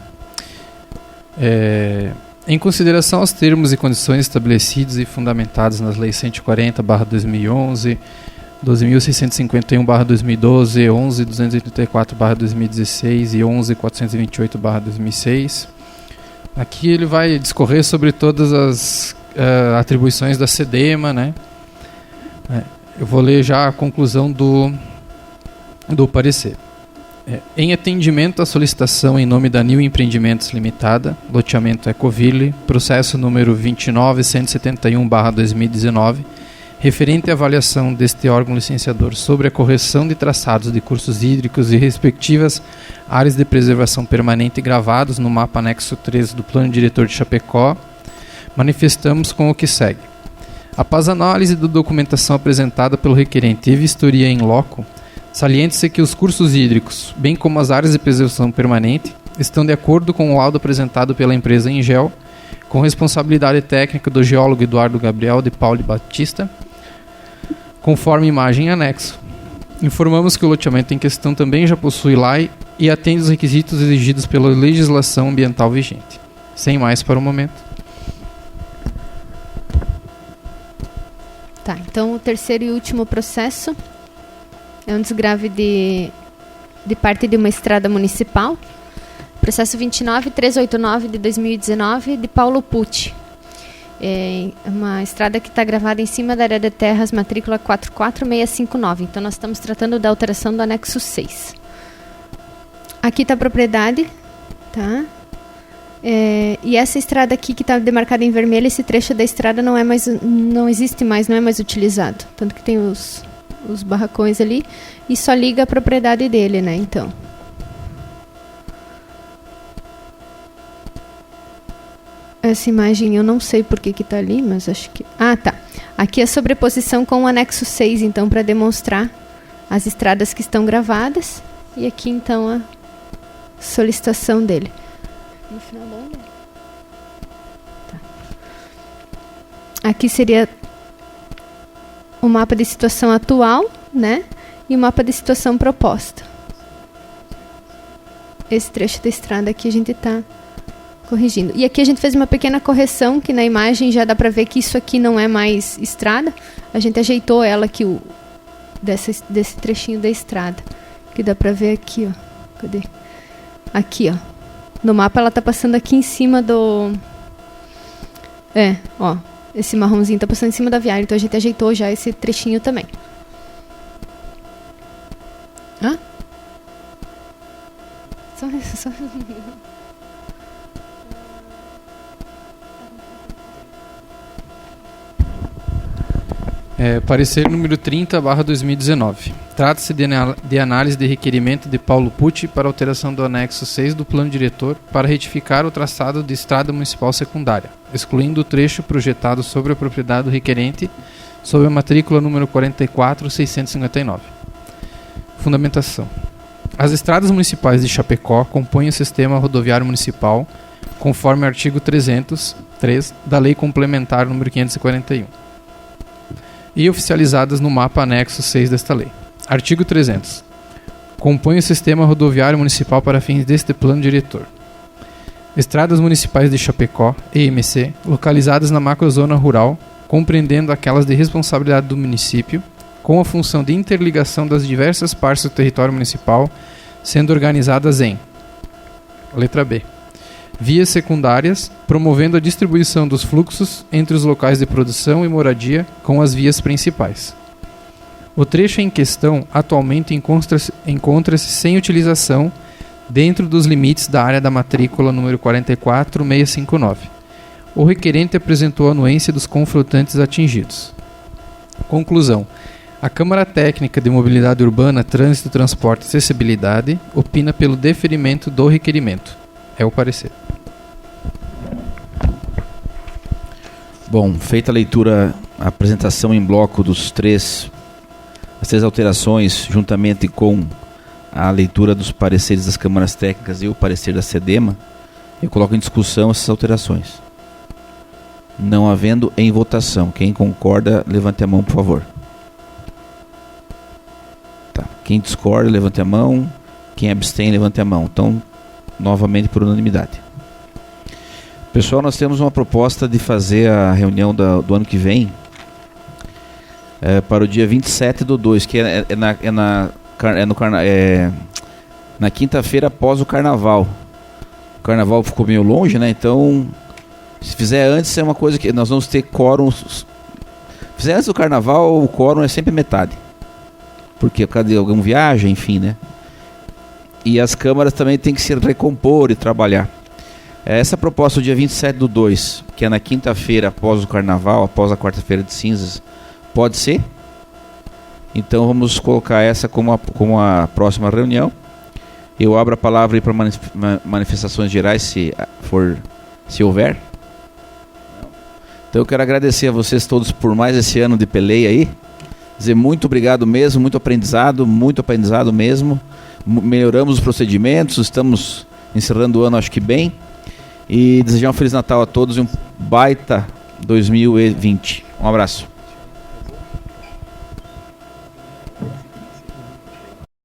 Em consideração aos termos e condições estabelecidos e fundamentados nas leis 140/2011, 12.651/2012, 11.284/2016 e 11.428/2006, aqui ele vai discorrer sobre todas as atribuições da SEDEMA, né? Eu vou ler já a conclusão do parecer. Em atendimento à solicitação em nome da New Empreendimentos Limitada, loteamento Ecoville, processo número 29.171/2019, referente à avaliação deste órgão licenciador sobre a correção de traçados de cursos hídricos e respectivas áreas de preservação permanente gravados no mapa anexo 3 do Plano Diretor de Chapecó, manifestamos com o que segue. Após análise da documentação apresentada pelo requerente e vistoria em loco, saliente-se que os cursos hídricos, bem como as áreas de preservação permanente, estão de acordo com o laudo apresentado pela empresa Ingel, com responsabilidade técnica do geólogo Eduardo Gabriel de Pauli Batista, conforme imagem anexo. Informamos que o loteamento em questão também já possui LAI e atende os requisitos exigidos pela legislação ambiental vigente. Sem mais para o momento. Tá, então o terceiro e último processo é um desgrave de parte de uma estrada municipal. Processo 29.389 de 2019, de Paulo Pucci. É uma estrada que está gravada em cima da área de terras, matrícula 44659. Então, nós estamos tratando da alteração do anexo 6. Aqui está a propriedade, tá? E essa estrada aqui que está demarcada em vermelho, esse trecho da estrada não existe mais, não é mais utilizado. Tanto que tem os barracões ali e só liga a propriedade dele, né? Então, essa imagem eu não sei por que está ali, mas acho que... Ah, tá. Aqui é a sobreposição com o anexo 6, então, para demonstrar as estradas que estão gravadas. E aqui, então, a solicitação dele. No final da onda. Tá. Aqui seria o mapa de situação atual, né? E o mapa de situação proposta. Esse trecho da estrada aqui a gente está corrigindo. E aqui a gente fez uma pequena correção, que na imagem já dá para ver que isso aqui não é mais estrada. A gente ajeitou ela aqui, desse trechinho da estrada. Que dá para ver aqui, ó. Cadê? Aqui, ó. No mapa ela tá passando aqui em cima do... ó. Esse marronzinho tá passando em cima da viária, então a gente ajeitou já esse trechinho também. Hã? Só... Parecer número 30/2019. Trata-se de análise de requerimento de Paulo Pucci para alteração do anexo 6 do plano diretor para retificar o traçado de estrada municipal secundária, excluindo o trecho projetado sobre a propriedade do requerente sob a matrícula número 44659. Fundamentação. As estradas municipais de Chapecó compõem o sistema rodoviário municipal conforme o artigo 303 da Lei Complementar número 541. E oficializadas no mapa anexo 6 desta lei. Artigo 300. Compõe o sistema rodoviário municipal para fins deste plano diretor. Estradas municipais de Chapecó, EMC, localizadas na macrozona rural, compreendendo aquelas de responsabilidade do município, com a função de interligação das diversas partes do território municipal, sendo organizadas em: letra B. Vias secundárias, promovendo a distribuição dos fluxos entre os locais de produção e moradia com as vias principais. O trecho em questão atualmente encontra-se sem utilização dentro dos limites da área da matrícula número 44659. O requerente apresentou a anuência dos confrontantes atingidos. Conclusão. A Câmara Técnica de Mobilidade Urbana, Trânsito, Transporte e Acessibilidade opina pelo deferimento do requerimento. É o parecer. Bom, feita a leitura, a apresentação em bloco as três alterações, juntamente com a leitura dos pareceres das câmaras técnicas e o parecer da SEDEMA, eu coloco em discussão essas alterações. Não havendo em votação. Quem concorda, levante a mão, por favor. Tá. Quem discorda, levante a mão. Quem abstém, levante a mão. Então, novamente por unanimidade. Pessoal, nós temos uma proposta de fazer a reunião do ano que vem para o dia 27/2, que na quinta-feira após o carnaval. O carnaval ficou meio longe, né? Então, se fizer antes, é uma coisa que nós vamos ter quórum. Se fizer antes do carnaval, o quórum é sempre metade. Porque por causa de alguma viagem, enfim, né? E as câmaras também têm que se recompor e trabalhar. Essa proposta do dia 27/2, que é na quinta-feira após o carnaval, após a quarta-feira de cinzas, pode ser? Então vamos colocar essa como a próxima reunião. Eu abro a palavra aí para manifestações gerais, se houver. Então eu quero agradecer a vocês todos por mais esse ano de peleia aí. Dizer muito obrigado mesmo, muito aprendizado mesmo. Melhoramos os procedimentos, estamos encerrando o ano, acho que bem. E desejar um Feliz Natal a todos e um baita 2020. Um abraço.